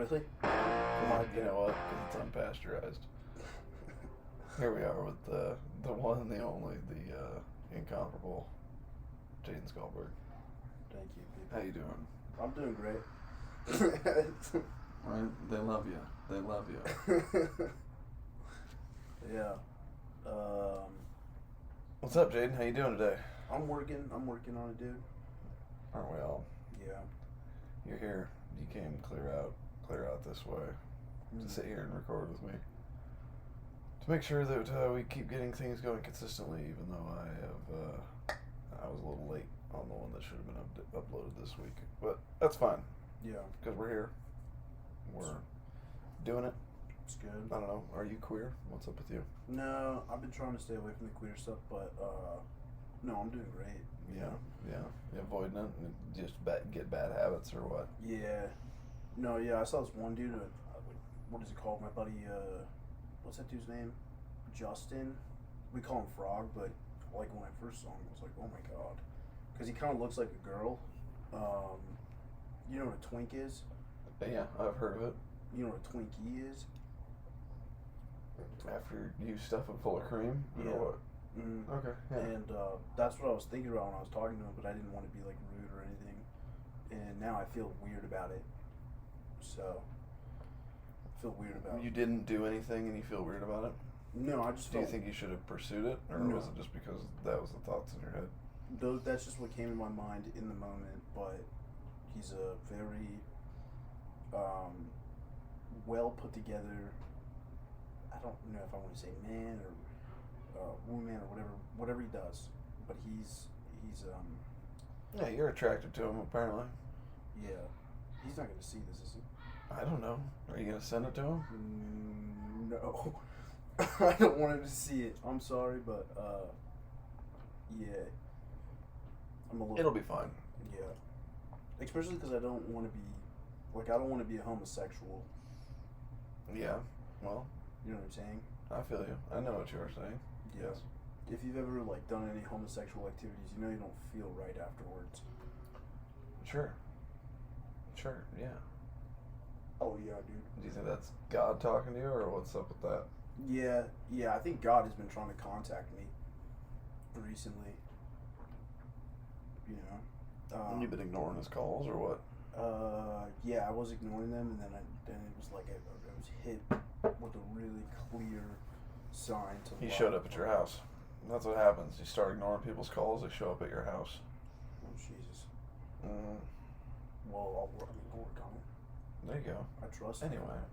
Really? You know what? 'Cause it's unpasteurized. Here we are with the one and the only, the incomparable Jayden Goldberg. Thank you, people. How you doing? I'm doing great. Right? They love you. They love you. Yeah. What's up, Jayden? How you doing today? I'm working on it, dude. Aren't we all? Yeah. You're here. You came clear out this way to sit here and record with me. To make sure that we keep getting things going consistently, even though I was a little late on the one that should have been uploaded this week. But that's fine, Yeah. because we're here. We're doing it. It's good. I don't know. Are you queer? What's up with you? No, I've been trying to stay away from the queer stuff, but no, I'm doing great. Yeah. You avoiding it and just get bad habits or what? Yeah. No, yeah, I saw this one dude, what is it called? My buddy, what's that dude's name? Justin. We call him Frog, but like when I first saw him, I was like, oh my god. Because he kind of looks like a girl. You know what a twink is? Yeah, I've heard of it. You know what a Twinkie is? After you stuff it full of cream? Yeah. Or what? Mm-hmm. Okay. Yeah. And that's what I was thinking about when I was talking to him, but I didn't want to be like rude or anything. And now I feel weird about it. So, I feel weird about it. You didn't do anything and you feel weird about it? No, I just Do you felt... think you should have pursued it? Or No. was it just because that was the thoughts in your head? That's just what came in my mind in the moment, but he's a very well put together, I don't know if I want to say man or woman or whatever he does, but he's Yeah, you're attracted to him apparently. yeah, he's not going to see this, is he? I don't know. Are you going to send it to him? No. I don't want him to see it. I'm sorry, but yeah. I'm a little... It'll be fine. Yeah. Especially because I don't want to be... Like, I don't want to be a homosexual. Yeah. Well, You know what I'm saying? I feel you. I know what you are saying. Yeah. Yes. If you've ever, like, done any homosexual activities, you know you don't feel right afterwards. Sure. Sure, yeah. Oh, yeah, dude. Do you think that's God talking to you, or what's up with that? Yeah, I think God has been trying to contact me recently. You know? You've been ignoring his calls, or what? Yeah, I was ignoring them, and then it was like I was hit with a really clear sign to... He showed up at your house. That's what happens. You start ignoring people's calls, they show up at your house. Oh, Jesus. Mm. Well, I'll work on it. There you go. I trust Anyway, him.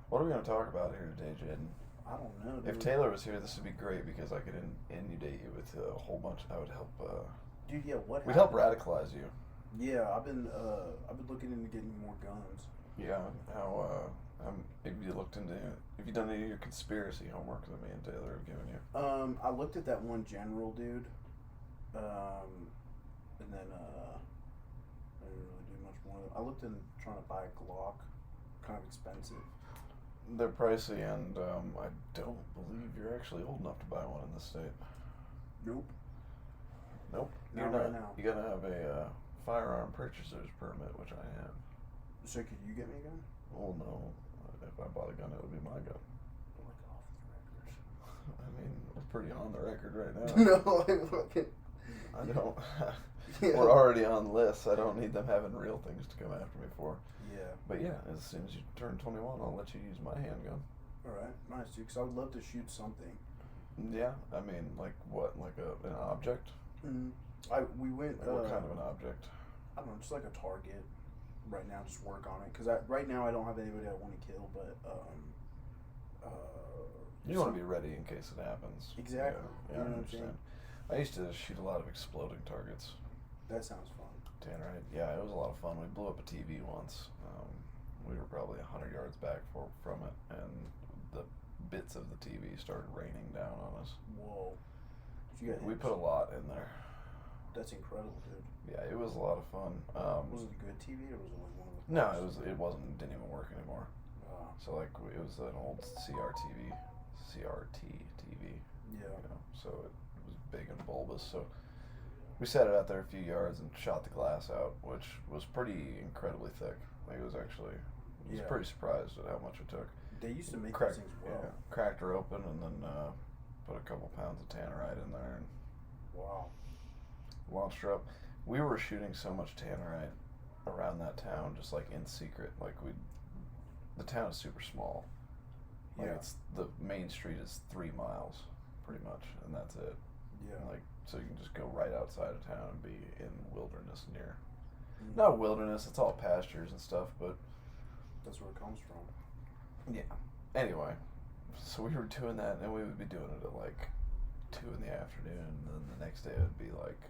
what are we going to talk about here today, Jayden? I don't know, dude. If Taylor was here, this would be great because I could inundate you with a whole bunch. I would help. Dude, yeah, what We'd help happened? radicalize you. Yeah, I've been looking into getting more guns. Yeah. How? Have you done any of your conspiracy homework that me and Taylor have given you? I looked at that one general dude, and then I didn't really do much more. I looked in trying to buy a Glock, kind of expensive. They're pricey, and I don't believe you're actually old enough to buy one in this state. Nope. Nope. Not You're right not. now. You gotta have a firearm purchaser's permit, which I have. So could you get me a gun? Oh no. If I bought a gun, it would be my gun. Like off the record. I mean, we're pretty on the record right now. No, I fucking... I don't. Yeah. We're already on lists. I don't need them having real things to come after me for. Yeah. But yeah, as soon as you turn 21, I'll let you use my handgun. Alright, nice, dude, because I would love to shoot something. Yeah, I mean, like what? Like an object? We went... Like what kind of an object? I don't know, just like a target. Right now, just work on it. Because right now, I don't have anybody I want to kill, but... You want to be ready in case it happens. Exactly. Yeah, You know I what I'm understand. I used to shoot a lot of exploding targets. That sounds fun. Tannerite. Yeah, it was a lot of fun. We blew up a TV once. We were probably 100 yards back from it, and the bits of the TV started raining down on us. Whoa. We put a lot in there. That's incredible, dude. Yeah, it was a lot of fun. Was it a good TV, or was it like one of the... No, it wasn't. Didn't even work anymore. So like it was an old CRT TV. Yeah. You know, so it was big and bulbous. So we set it out there a few yards and shot the glass out, which was pretty incredibly thick. Like it was actually I was Yeah. pretty surprised at how much it took. They used to make Cracked, those things well. yeah, cracked her open and then put a couple pounds of tannerite in there and Wow. launched her up. We were shooting so much tannerite around that town, just like in secret. Like the town is super small. Like Yeah. it's the main street is 3 miles, pretty much, and that's it. Yeah. Like so you can just go right outside of town and be in wilderness near. Mhm. Not wilderness, it's all pastures and stuff, but That's where it comes from. yeah. Anyway, so we were doing that, and we would be doing it at like 2 in the afternoon, and then the next day it would be like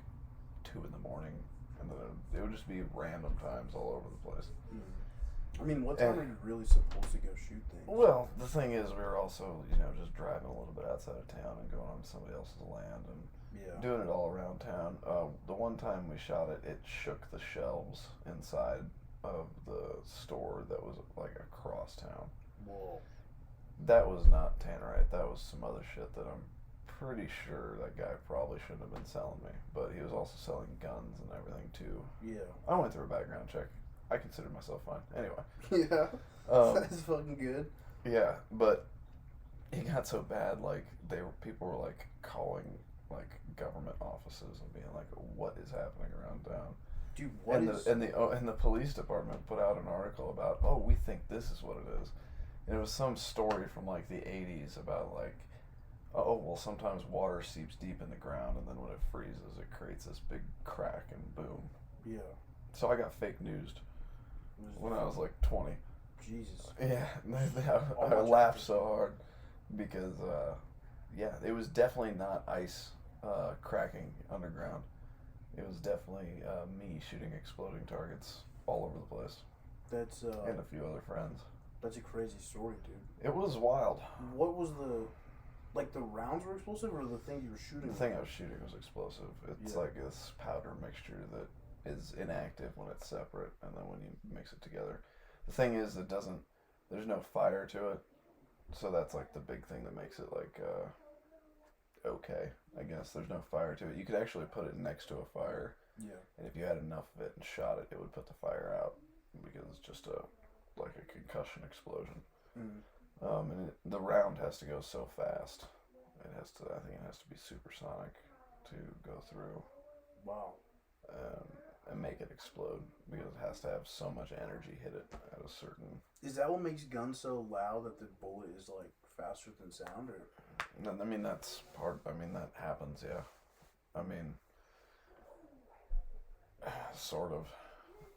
2 in the morning, and then it would just be random times all over the place. I mean, what time are you really supposed to go shoot things? Well, the thing is, we were also, just driving a little bit outside of town and going on somebody else's land and Yeah. doing it all around town. The one time we shot it, it shook the shelves inside of the store that was like across town. Whoa. That was not tannerite. That was some other shit that I'm pretty sure that guy probably shouldn't have been selling me. But he was also selling guns and everything too. Yeah. I went through a background check. I considered myself fine. Anyway. Yeah. That's fucking good. Yeah, but it got so bad. Like people were like calling like government offices and being like, "What is happening around town?" Dude, and the police department put out an article about, "Oh, we think this is what it is," and it was some story from like the '80s about like, "Oh, well, sometimes water seeps deep in the ground, and then when it freezes, it creates this big crack and boom." Yeah. So I got fake newsed when I was like 20. Jesus. Yeah, I laughed so hard because, it was definitely not ice cracking underground. It was definitely me shooting exploding targets all over the place. That's And a few other friends. That's a crazy story, dude. It was wild. What was the rounds were explosive or the thing you were shooting? The thing I was shooting was explosive. It's Yeah. like this powder mixture that is inactive when it's separate, and then when you mix it together. The thing is, there's no fire to it, so that's like the big thing that makes it like, okay, I guess. There's no fire to it. You could actually put it next to a fire, Yeah. and if you had enough of it and shot it, it would put the fire out, because it's just like a concussion explosion. And the round has to go so fast. I think it has to be supersonic to go through. Wow. And make it explode, because it has to have so much energy hit it at a certain. Is that what makes guns so loud that the bullet is like faster than sound, or? I mean, that's part. I mean, that happens. Yeah. I mean, sort of.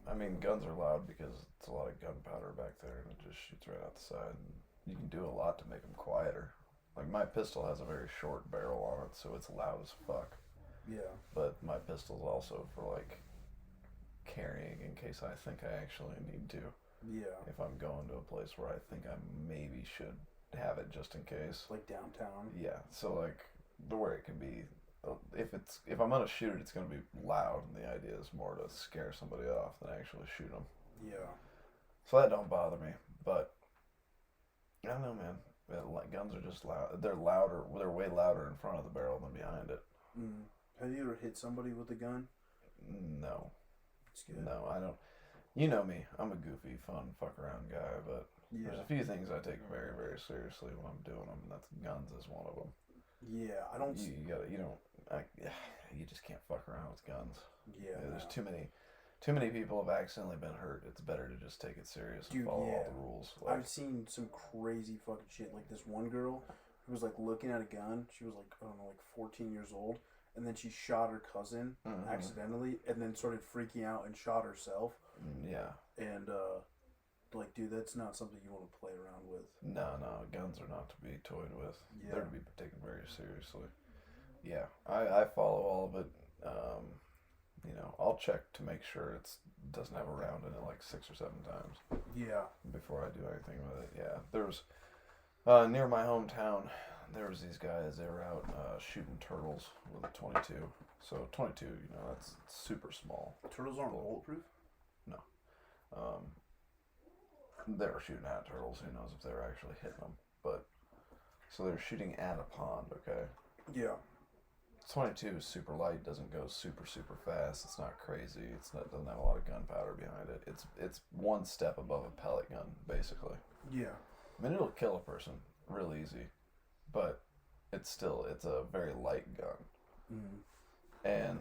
I mean, guns are loud because it's a lot of gunpowder back there, and it just shoots right out the side. And you can do a lot to make them quieter. Like my pistol has a very short barrel on it, so it's loud as fuck. Yeah. But my pistol's also for like carrying in case I think I actually need to. Yeah. If I'm going to a place where I think I maybe should have it just in case. Like downtown. Yeah. So like where it can be, if I'm gonna shoot it, it's gonna be loud, and the idea is more to scare somebody off than actually shoot them. Yeah. So that don't bother me. But I don't know, man. Like guns are just loud. They're louder. They're way louder in front of the barrel than behind it. Have you ever hit somebody with a gun? No. It's good. No, I don't. You know me. I'm a goofy, fun, fuck around guy, but there's a few things I take very, very seriously when I'm doing them, and that's guns is one of them. Yeah, I don't. You just can't fuck around with guns. Yeah. There's too many people have accidentally been hurt. It's better to just take it serious and follow all the rules. Like, I've seen some crazy fucking shit. Like this one girl who was like looking at a gun. She was like, I don't know, like 14 years old. And then she shot her cousin accidentally, and then started freaking out and shot herself. Yeah. And like, dude, that's not something you want to play around with. No, guns are not to be toyed with. Yeah. They're to be taken very seriously. Yeah, I follow all of it. I'll check to make sure it doesn't have a round in it like 6 or 7 times. Yeah. Before I do anything with it. Yeah, there was near my hometown. There was these guys. They were out shooting turtles with a 22. So 22, that's super small. Turtles aren't bulletproof? No. They were shooting at turtles. Who knows if they were actually hitting them? But so they were shooting at a pond. Okay. Yeah. 22 is super light, doesn't go super fast. It's not crazy. Doesn't have a lot of gunpowder behind it. It's one step above a pellet gun, basically. Yeah. I mean, it'll kill a person real easy, but it's a very light gun. Mm. And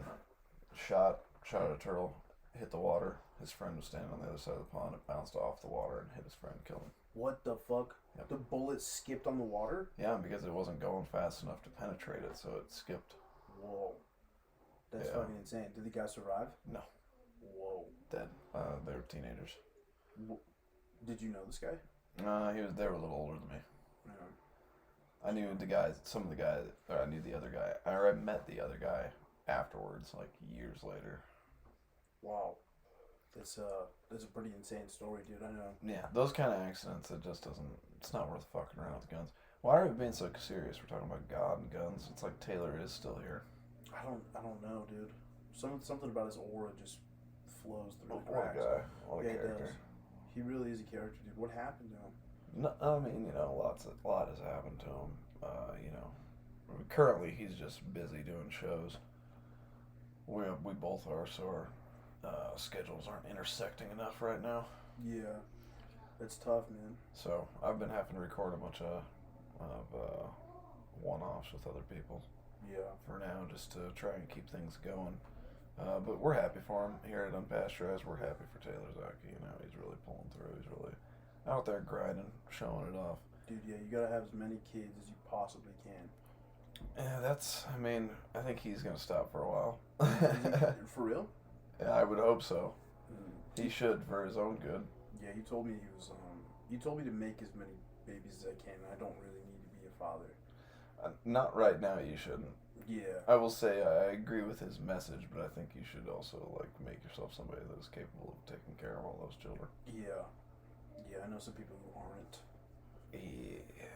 shot a turtle, hit the water. His friend was standing on the other side of the pond. It bounced off the water and hit his friend, killed him. What the fuck? Yep. The bullet skipped on the water? Yeah, because it wasn't going fast enough to penetrate it, so it skipped. Whoa. That's fucking insane. Did the guy survive? No. Whoa. Dead. They were teenagers. Did you know this guy? They were a little older than me. Yeah. I knew the guys, or I knew the other guy. I met the other guy afterwards, like years later. Wow. That's a pretty insane story, dude. I know. Yeah, those kind of accidents, it's not worth fucking around with guns. Why are we being so serious? We're talking about God and guns. It's like Taylor is still here. I don't know, dude. Something about his aura just flows through the What a cracks. guy. What a Yeah, character. it does. He really is a character, dude. What happened to him? No, I mean, a lot has happened to him. Currently he's just busy doing shows. We both are, so our schedules aren't intersecting enough right now. Yeah, it's tough, man. So I've been having to record a bunch of one-offs with other people. Yeah. For now, just to try and keep things going. But we're happy for him here at Unpasteurized. We're happy for Taylor Zaki. He's really pulling through. He's really out there grinding, showing it off. Dude, yeah, you gotta have as many kids as you possibly can. Yeah, I think he's gonna stop for a while. For real? Yeah, I would hope so. Mm. He should, for his own good. Yeah, he told me he told me to make as many babies as I can, and I don't really need to be a father. Not right now, you shouldn't. Yeah. I will say I agree with his message, but I think you should also make yourself somebody that is capable of taking care of all those children. Yeah. Yeah, I know some people who aren't. Yeah.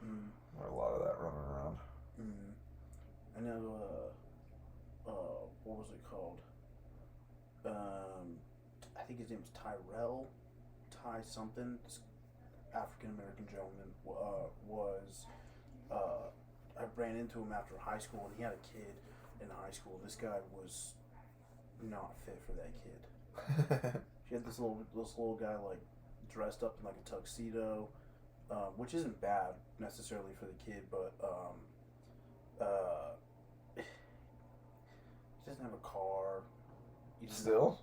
Mm. There's a lot of that running around. Mm. I know, what was it called? I think his name was Tyrell. Ty something. This African-American gentleman I ran into him after high school, and he had a kid in high school. This guy was not fit for that kid. She had this little guy, like, dressed up in, like, a tuxedo, which isn't bad necessarily for the kid, but he doesn't have a car. Still?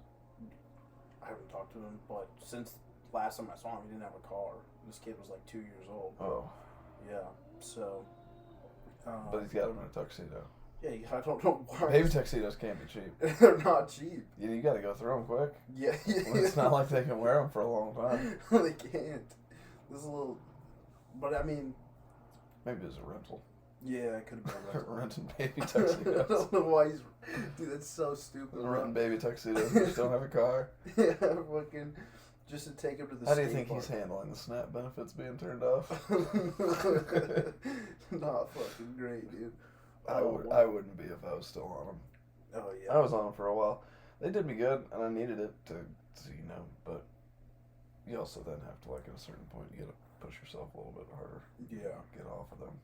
I haven't talked to him, but since last time I saw him, he didn't have a car. This kid was like 2 years old. Oh. Yeah, so. But he's got him in a tuxedo. Yeah, I don't know why. Baby tuxedos can't be cheap. They're not cheap. You got to go through them quick. Yeah. It's not like they can wear them for a long time. They can't. This is a little. But I mean. Maybe it was a rental. Yeah, it could have been a rental. Renting baby tuxedos. I don't know why he's. Dude, that's so stupid. Renting baby tuxedos. Just don't have a car. Yeah, fucking. Just to take him to the How do you skate think park. he's handling the SNAP benefits being turned off? Not fucking great, dude. I wouldn't be if I was still on them. Oh yeah. I was on them for a while. They did me good, and I needed it to but you also then have to, like, at a certain point, you gotta push yourself a little bit harder. Yeah. Get off of them.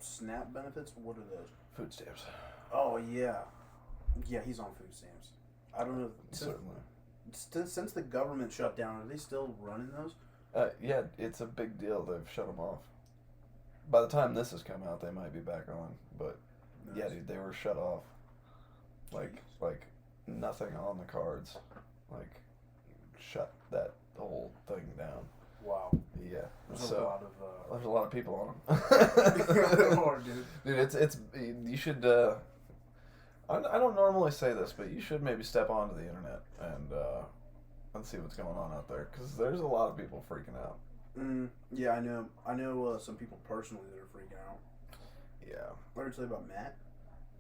SNAP benefits? What are those? Food stamps. Oh yeah. Yeah, he's on food stamps. I don't know. Certainly. Since the government shut down, are they still running those? Yeah, it's a big deal. They've shut them off. By the time this has come out, they might be back on. But Nice. yeah, dude, they were shut off. Like nothing on the cards. Like, shut that whole thing down. Wow. Yeah. There's So a lot of. there's a lot of people on them. There are, dude. Dude, it's you should. I don't normally say this, but you should maybe step onto the internet and see what's going on out there, because there's a lot of people freaking out. Yeah, I know. I know some people personally that are freaking out. Yeah. I ever tell you about Matt?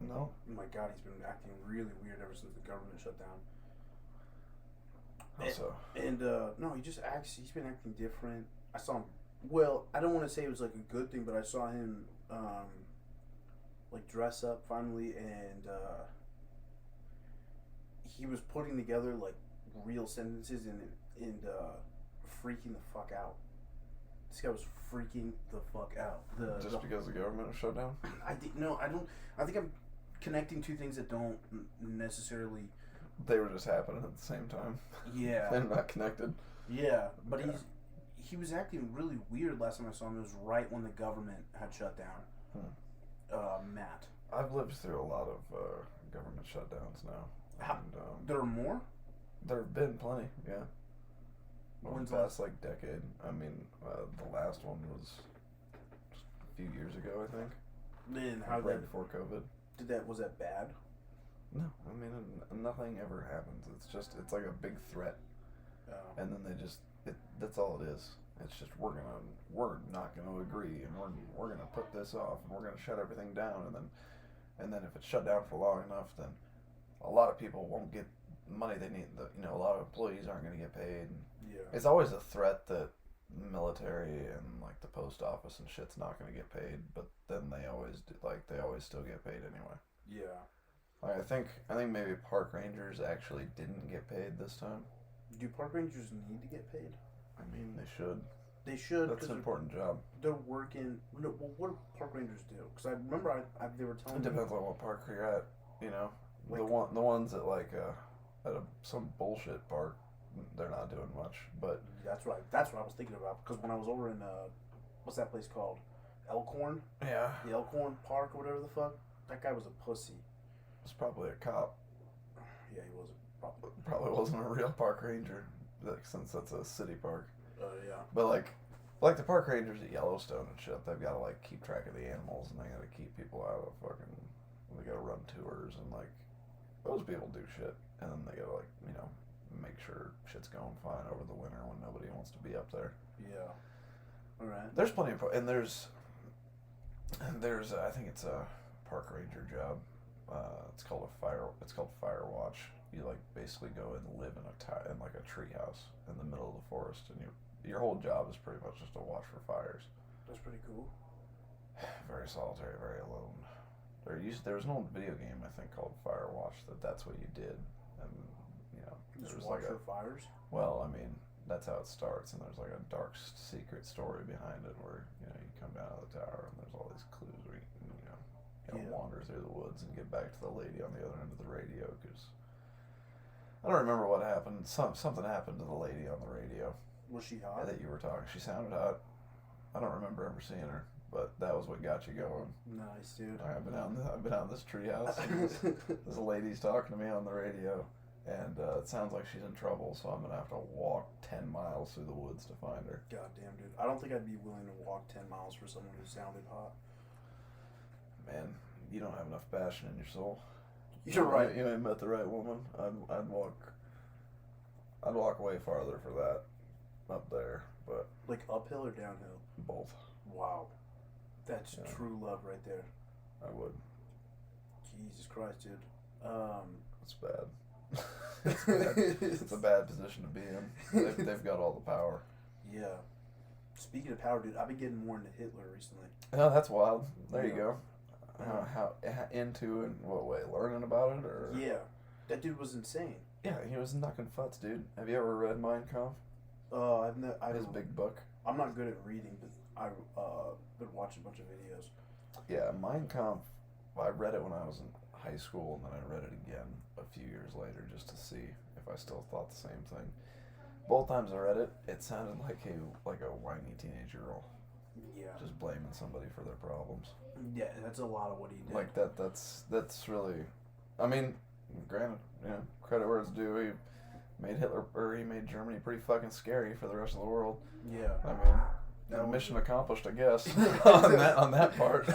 No. Oh my God, he's been acting really weird ever since the government shut down. How so? And no, he just acts. He's been acting different. I saw him. Well, I don't want to say it was like a good thing, but I saw him like dress up finally, and he was putting together like real sentences and freaking the fuck out. This guy was freaking the fuck out. Just because the government was shut down? I think I'm connecting two things that don't necessarily. They were just happening at the same time. Yeah. They're not connected. Yeah, but he was acting really weird last time I saw him. It was right when the government had shut down. Matt. I've lived through a lot of government shutdowns now. And, there are more? There have been plenty, yeah. When's the past, decade. I mean, the last one was just a few years ago, I think. Man, how right before COVID. Was that bad? No, I mean, nothing ever happens. It's like a big threat. And then that's all it is. It's just we're not gonna agree, and we're gonna put this off, and we're gonna shut everything down, and then if it's shut down for long enough, then a lot of people won't get money they need. A lot of employees aren't gonna get paid. Yeah. It's always a threat that military and like the post office and shit's not gonna get paid, but then they always do, they always still get paid anyway. Yeah. I think maybe park rangers actually didn't get paid this time. Do park rangers need to get paid? I mean, they should. They should. That's an important job. They're working. No, well, what do park rangers do? Because I remember they were telling me. It depends on what park you're at. The ones at some bullshit park, they're not doing much. But that's what I was thinking about. Because when I was over in what's that place called? Elkhorn. Yeah. The Elkhorn Park or whatever the fuck. That guy was a pussy. It's probably a cop. Yeah, he was probably wasn't a real park ranger, since that's a city park. Yeah. But like the park rangers at Yellowstone and shit, they've got to keep track of the animals, and they got to keep people out of they got to run tours, and those people do shit, and then they got to make sure shit's going fine over the winter when nobody wants to be up there. Yeah. All right. There's plenty of there's I think it's a park ranger job. It's called fire watch. You basically go and live in a tree house in the middle of the forest, and your whole job is pretty much just to watch for fires. That's pretty cool. Very solitary, very alone. There was an old video game I think called Firewatch that's what you did, and just watch for fires. Well, I mean that's how it starts, and there's a dark secret story behind it where you come down out of the tower and there's all these clues where you can wander through the woods and get back to the lady on the other end of the radio because. I don't remember what happened. Something happened to the lady on the radio. Was she hot? That you were talking. She sounded hot. I don't remember ever seeing her, but that was what got you going. Nice, dude. I've been out in this treehouse. This lady's talking to me on the radio, and it sounds like she's in trouble. So I'm gonna have to walk 10 miles through the woods to find her. Goddamn, dude. I don't think I'd be willing to walk 10 miles for someone who sounded hot. Man, you don't have enough passion in your soul. You're right. You ain't met the right woman. I'd walk way farther for that up there, but uphill or downhill? Both. Wow, that's true love right there. I would. Jesus Christ, dude. It's bad. It's bad. It's a bad position to be in. They've got all the power. Yeah. Speaking of power, dude, I've been getting more into Hitler recently. Oh, that's wild. There you go. How into in what way? Learning about it or? Yeah, that dude was insane. Yeah, he was knocking futs, dude. Have you ever read Mein Kampf? His big book. I'm not good at reading, but I've been watching a bunch of videos. Yeah, Mein Kampf. I read it when I was in high school, and then I read it again a few years later just to see if I still thought the same thing. Both times I read it, it sounded like a whiny teenage girl. Yeah. Just blaming somebody for their problems. Yeah, that's a lot of what he did. That's really, I mean, granted, credit where it's due. He made Germany pretty fucking scary for the rest of the world. Yeah. I mean, mission accomplished, I guess, on that part.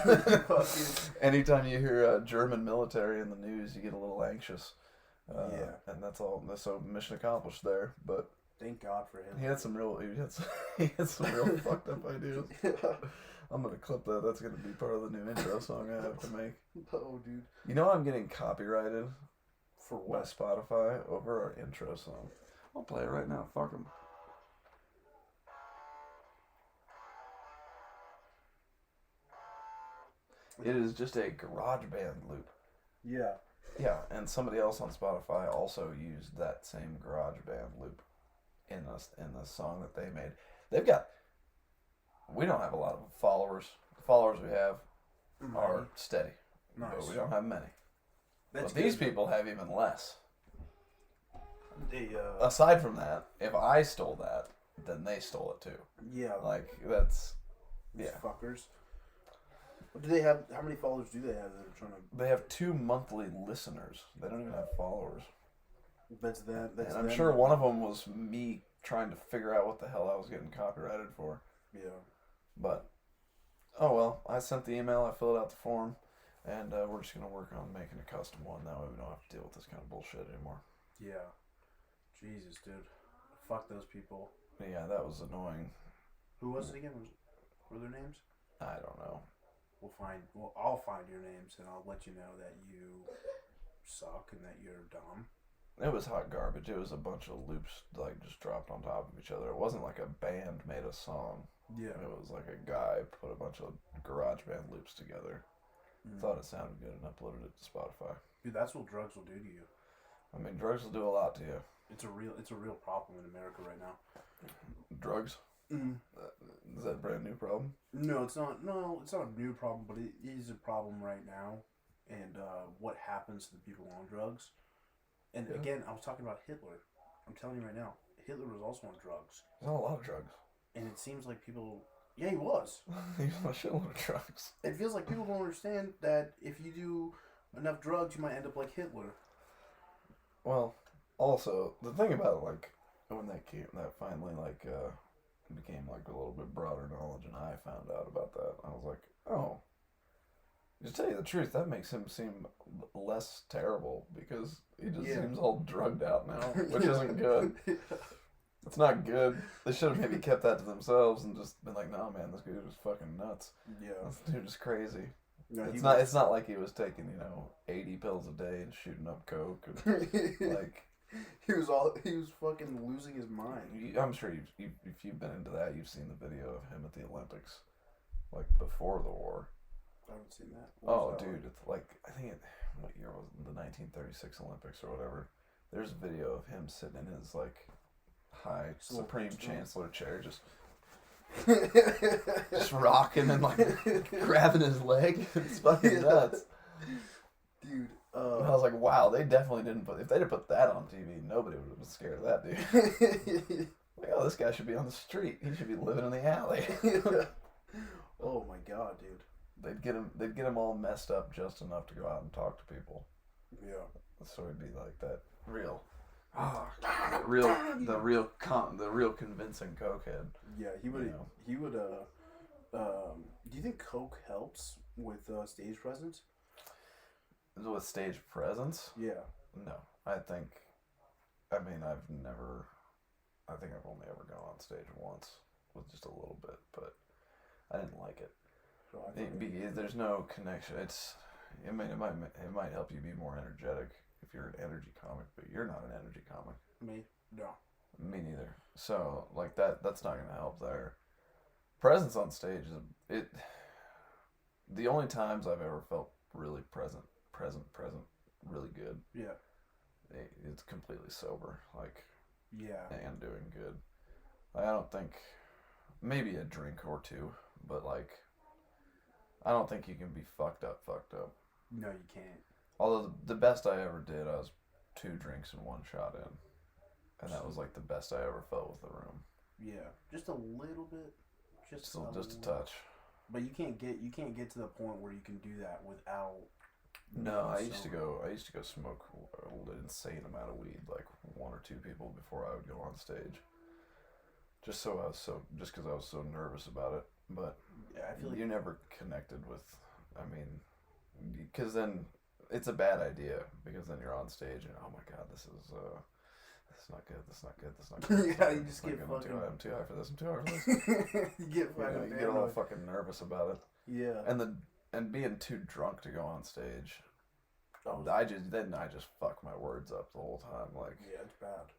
Anytime you hear German military in the news, you get a little anxious. And that's all. So mission accomplished there, but. Thank God for him. He had some real fucked up ideas. I'm gonna clip that. That's gonna be part of the new intro song I have to make. Oh, dude. You know I'm getting copyrighted for what? By Spotify over our intro song. I'll play it right now. Fuck them. It is just a GarageBand loop. Yeah. Yeah, and somebody else on Spotify also used that same GarageBand loop in the song that they made. We don't have a lot of followers. The followers we have are steady. Nice. But we don't have many. But these people have even less. They, Aside from that, if I stole that, then they stole it too. Yeah. Like, that's... Yeah. Fuckers. What do they have? How many followers do they have that are trying to... They have 2 monthly listeners. They don't even have followers. That's that. That's and I'm them. sure one of them was me trying to figure out what the hell I was getting copyrighted for. Yeah. But, oh well. I sent the email. I filled out the form. And we're just going to work on making a custom one. That way we don't have to deal with this kind of bullshit anymore. Yeah. Jesus, dude. Fuck those people. Yeah, that was annoying. Who was it again? Were their names? I don't know. I'll find your names and I'll let you know that you suck and that you're dumb. It was hot garbage. It was a bunch of loops like just dropped on top of each other. It wasn't like a band made a song. Yeah. It was like a guy put a bunch of garage band loops together. Thought it sounded good and uploaded it to Spotify. Dude, that's what drugs will do to you. I mean, drugs will do a lot to you. It's a real problem in America right now. Drugs? Is that a brand new problem? No, it's not. No, it's not a new problem, but it is a problem right now. And what happens to the people on drugs? And again, I was talking about Hitler. I'm telling you right now, Hitler was also on drugs. There's not a lot of drugs. And it seems like people... Yeah, he was. He was on a shitload of drugs. It feels like people don't understand that if you do enough drugs, you might end up like Hitler. Well, also, the thing about, like, when that finally, like, became, like, a little bit broader knowledge and I found out about that, I was like, oh. To tell you the truth, that makes him seem less terrible because he just seems all drugged out now, which isn't good. It's not good. They should have maybe kept that to themselves and just been like, "No, man, this dude is fucking nuts. Yeah, this dude is crazy." No, It's not like he was taking 80 pills a day and shooting up coke. And, like he was fucking losing his mind. I'm sure if you've been into that, you've seen the video of him at the Olympics, like before the war. I haven't seen that. Dude, it's like I think what year was it? The 1936 Olympics or whatever. There's a video of him sitting in his like high Supreme Chancellor chair, just rocking and like grabbing his leg. It's fucking nuts, dude. I was like, wow, they definitely didn't put. If they'd have put that on TV, nobody would have been scared of that dude. Like, oh, this guy should be on the street. He should be living in the alley. Oh my god, dude. They'd get him all messed up just enough to go out and talk to people. Yeah. So it'd be like that the real convincing cokehead. Yeah, he would. He would. Do you think coke helps with stage presence? With stage presence? Yeah. No, I think I've only ever gone on stage once with just a little bit, but I didn't like it. So there's no connection. It might help you be more energetic if you're an energy comic, but you're not an energy comic. Me? No. Me neither. So like that's not gonna help there. Presence on stage is the only times I've ever felt really present, really good. Yeah. It's completely sober, like. Yeah. And doing good. I don't think maybe a drink or two, but like. I don't think you can be fucked up. No, you can't. Although the best I ever did, I was 2 drinks and 1 shot in. And that was like the best I ever felt with the room. Yeah. Just a little bit. Just a touch. But you can't get to the point where you can do that without... No, I used to go smoke an insane amount of weed, like 1 or 2 people before I would go on stage. Just because I was so nervous about it. But yeah, I feel like you're never connected with, because then it's a bad idea, because then you're on stage and, oh my god, this is not good. Yeah, you just get fucking... I'm too high for this. You get fucking you get all fucking nervous about it. Yeah. And being too drunk to go on stage, Oh, I just fuck my words up the whole time. Like, yeah, it's bad.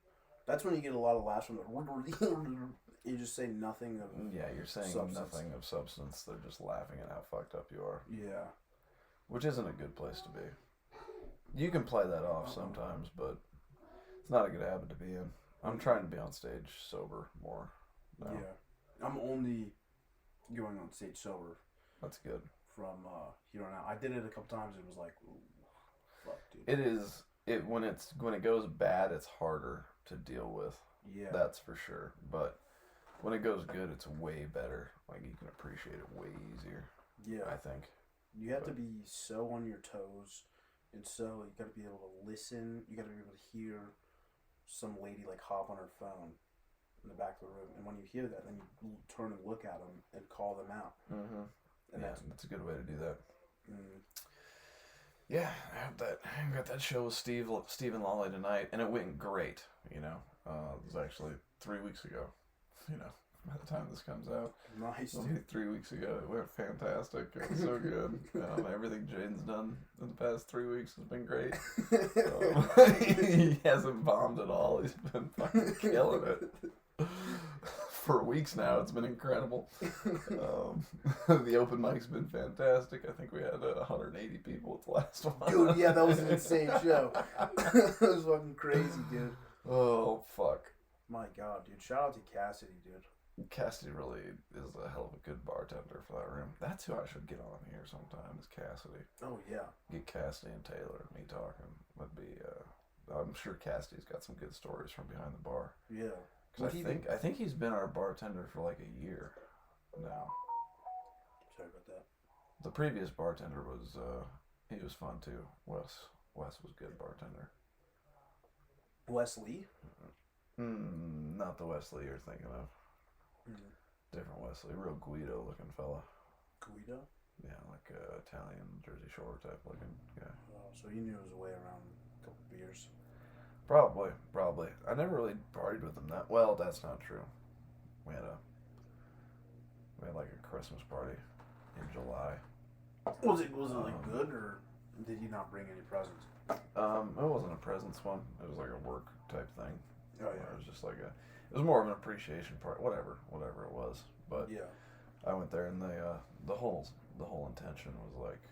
That's when you get a lot of laughs from the. You just say nothing of. Yeah, you're saying nothing of substance. They're just laughing at how fucked up you are. Yeah. Which isn't a good place to be. You can play that off sometimes, but it's not a good habit to be in. I'm trying to be on stage sober more now. Yeah. I'm only going on stage sober. That's good. From here on out. I did it a couple times. It was like, ooh. fuck, dude. It is. When it goes bad, it's harder to deal with. Yeah. That's for sure. But when it goes good, it's way better. Like you can appreciate it way easier. Yeah. I think. You have to be so on your toes, and so you got to be able to listen. You got to be able to hear some lady like hop on her phone in the back of the room, and when you hear that, then you turn and look at them and call them out. Mm-hmm. And yeah, that's a good way to do that. Mm. Yeah, I got that show with Steve and Lolly tonight, and it went great. You know, it was actually 3 weeks ago. You know, by the time this comes out, Nice. it'll be 3 weeks ago. It went fantastic. It was so good. Everything Jayden's done in the past 3 weeks has been great. He hasn't bombed at all. He's been fucking killing it. For weeks now, it's been incredible. The open mic's been fantastic. I think we had 180 people at the last one. Dude, yeah, that was an insane show. That was fucking crazy, dude. Oh, fuck. My God, dude. Shout out to Cassidy, dude. Cassidy really is a hell of a good bartender for that room. That's who I should get on here sometime, is Cassidy. Oh, yeah. Get Cassidy and Taylor and me talking. Would be, I'm sure Cassidy's got some good stories from behind the bar. Yeah. Because I think he's been our bartender for like a year now. Sorry about that. The previous bartender was, he was fun too. Wes was good bartender. Wesley? Not the Wesley you're thinking of. Mm. Different Wesley, real Guido looking fella. Guido? Yeah, like Italian, Jersey Shore type looking guy. Oh, so he knew his way around a couple beers. Probably. I never really partied with him that well. That's not true. We had like a Christmas party in July. Was it like good, or did he not bring any presents? It wasn't a presents one. It was like a work type thing. Oh yeah. It was just like it was more of an appreciation part. Whatever it was. But yeah, I went there, and the whole intention was like,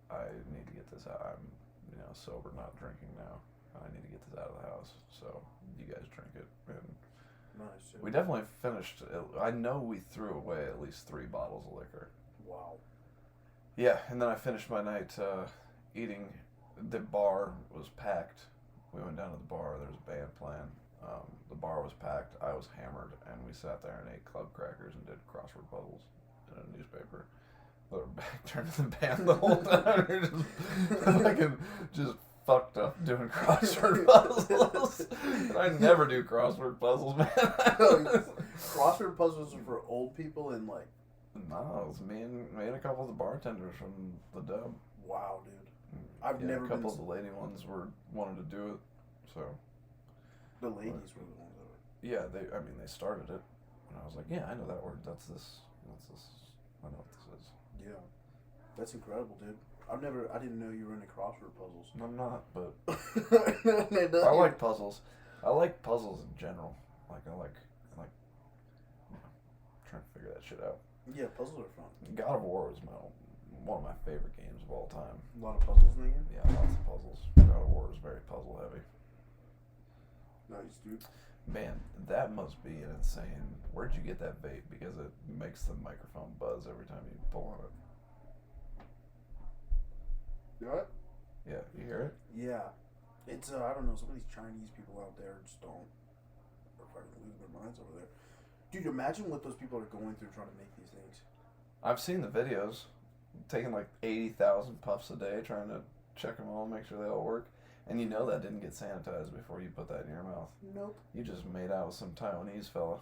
I need to get this out. I'm sober, not drinking now. I need to get this out of the house, so you guys drink it. And nice. we definitely finished. I know we threw away at least 3 bottles of liquor. Wow. Yeah, and then I finished my night eating. The bar was packed. We went down to the bar. There was a band playing. The bar was packed. I was hammered, and we sat there and ate club crackers and did crossword puzzles in a newspaper. With our back turned to the band the whole time. We were just fucked up doing crossword puzzles. And I never do crossword puzzles, man. Crossword puzzles are for old people and like. No, it was me and a couple of the bartenders from the dub. Wow, dude. I've never. A couple of the lady ones wanted to do it, so. The ladies were the ones that were. Yeah, they started it, and I was like, yeah, I know that word. That's this. I know what this is. Yeah, that's incredible, dude. I didn't know you were into crossword puzzles. I'm not, but I like puzzles. I like puzzles in general. I like trying to figure that shit out. Yeah, puzzles are fun. God of War is one of my favorite games of all time. A lot of puzzles in the game? Yeah, lots of puzzles. God of War is very puzzle heavy. Nice, dude. Man, that must be an insane. Where'd you get that vape? Because it makes the microphone buzz every time you pull on it. What? Yeah, you hear it? Yeah. It's, I don't know, some of these Chinese people out there just don't. They're fucking losing their minds over there. Dude, imagine what those people are going through trying to make these things. I've seen the videos. Taking like 80,000 puffs a day, trying to check them all, make sure they all work. And you know that didn't get sanitized before you put that in your mouth. Nope. You just made out with some Taiwanese fella.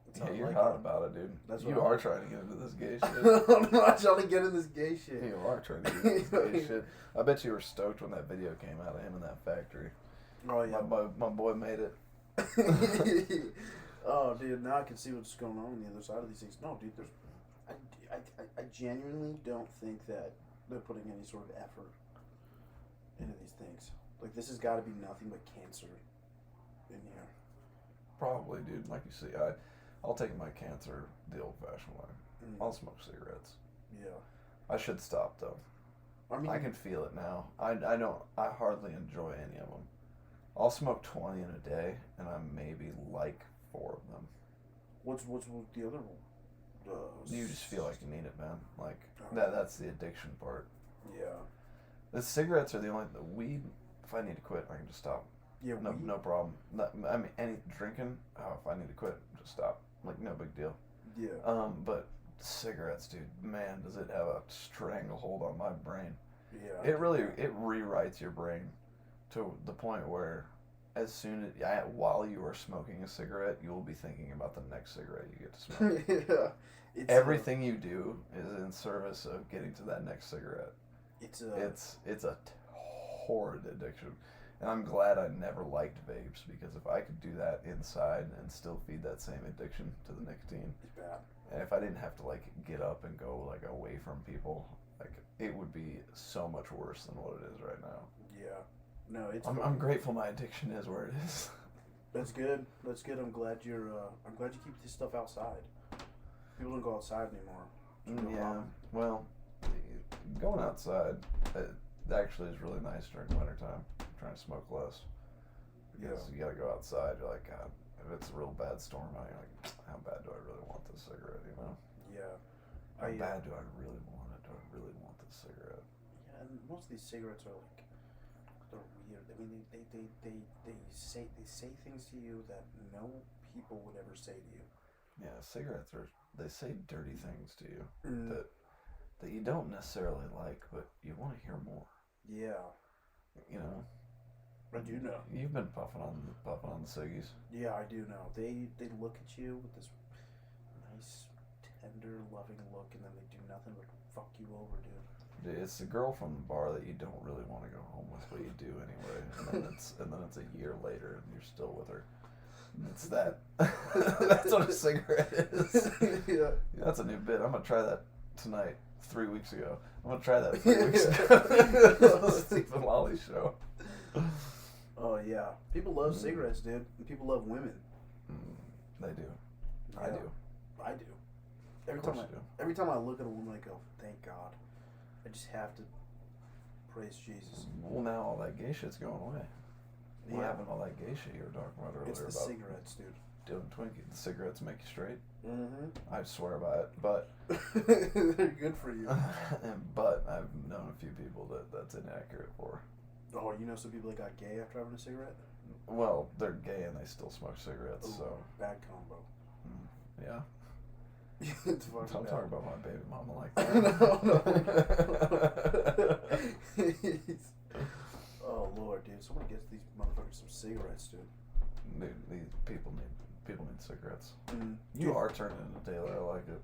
That's yeah, you're like hot it. about it, dude. That's you are trying to get into this gay shit. I'm not trying to get in this gay shit. You are trying to get into this gay shit. I bet you were stoked when that video came out of him in that factory. Oh, yeah. My boy made it. Oh, dude, now I can see what's going on the other side of these things. No, dude, I genuinely don't think that they're putting any sort of effort into these things. Like, this has got to be nothing but cancer in here. Probably, dude. Like you see, I'll take my cancer the old-fashioned way. I'll smoke cigarettes. Yeah. I should stop, though. I mean, I can feel it now. I hardly enjoy any of them. I'll smoke 20 in a day, and I maybe like 4 of them. What's the other one? You just feel like you need it, man. Like, that's the addiction part. Yeah. The cigarettes are the only... The weed, if I need to quit, I can just stop. Yeah, No problem. I mean, any drinking, if I need to quit, just stop. Like, no big deal. Yeah. But cigarettes, dude, man, does it have a stranglehold on my brain. Yeah. It rewrites your brain to the point where while you are smoking a cigarette, you will be thinking about the next cigarette you get to smoke. Yeah. Everything you do is in service of getting to that next cigarette. It's a horrid addiction. And I'm glad I never liked vapes, because if I could do that inside and still feed that same addiction to the nicotine, it's bad. and if I didn't have to like get up and go like away from people, like it would be so much worse than what it is right now. Yeah. No, I'm grateful my addiction is where it is. That's good. That's good. I'm glad you keep this stuff outside. People don't go outside anymore. Yeah. Well, going outside actually is really nice during wintertime. I'm trying to smoke less. Because you gotta go outside. You're like, God, if it's a real bad storm out, you're like, how bad do I really want this cigarette, you know? Yeah. How bad do I really want it? Do I really want this cigarette? Yeah, and most of these cigarettes are like, they're weird. I mean, they say things to you that no people would ever say to you. Yeah, cigarettes they say dirty things to you Mm. that you don't necessarily like, but you want to hear more. Yeah. You know. I do know. You've been puffing on the ciggies. Yeah, I do know. They look at you with this nice, tender, loving look, and then they do nothing but fuck you over, dude. It's the girl from the bar that you don't really want to go home with, but you do anyway. And then it's a year later and you're still with her. It's that. That's what a cigarette is. Yeah. That's a new bit. I'm gonna try that tonight. 3 weeks ago. I'm gonna try that 3 weeks ago. Stephen Lolly show. Oh yeah, people love cigarettes, dude. And people love women. They do. Yeah. I do. Every time I look at a woman, I go, "Thank God." I just have to praise Jesus. Well, now all that gay shit's going away. What Yeah. happened to all that gay shit you were talking about earlier? It's the about cigarettes, dude. doing Twinkie. The cigarettes make you straight. Mm-hmm. I swear by it, but they're good for you. but I've known a few people that's inaccurate for. Oh, you know some people that got gay after having a cigarette? Well, they're gay and they still smoke cigarettes, Ooh, so bad combo. yeah. It's I'm fucking talking about my baby mama like that. Oh Lord, dude! Somebody gets these motherfuckers some cigarettes, dude. These people need cigarettes. Mm. You Dude. are turning into Taylor. I like it.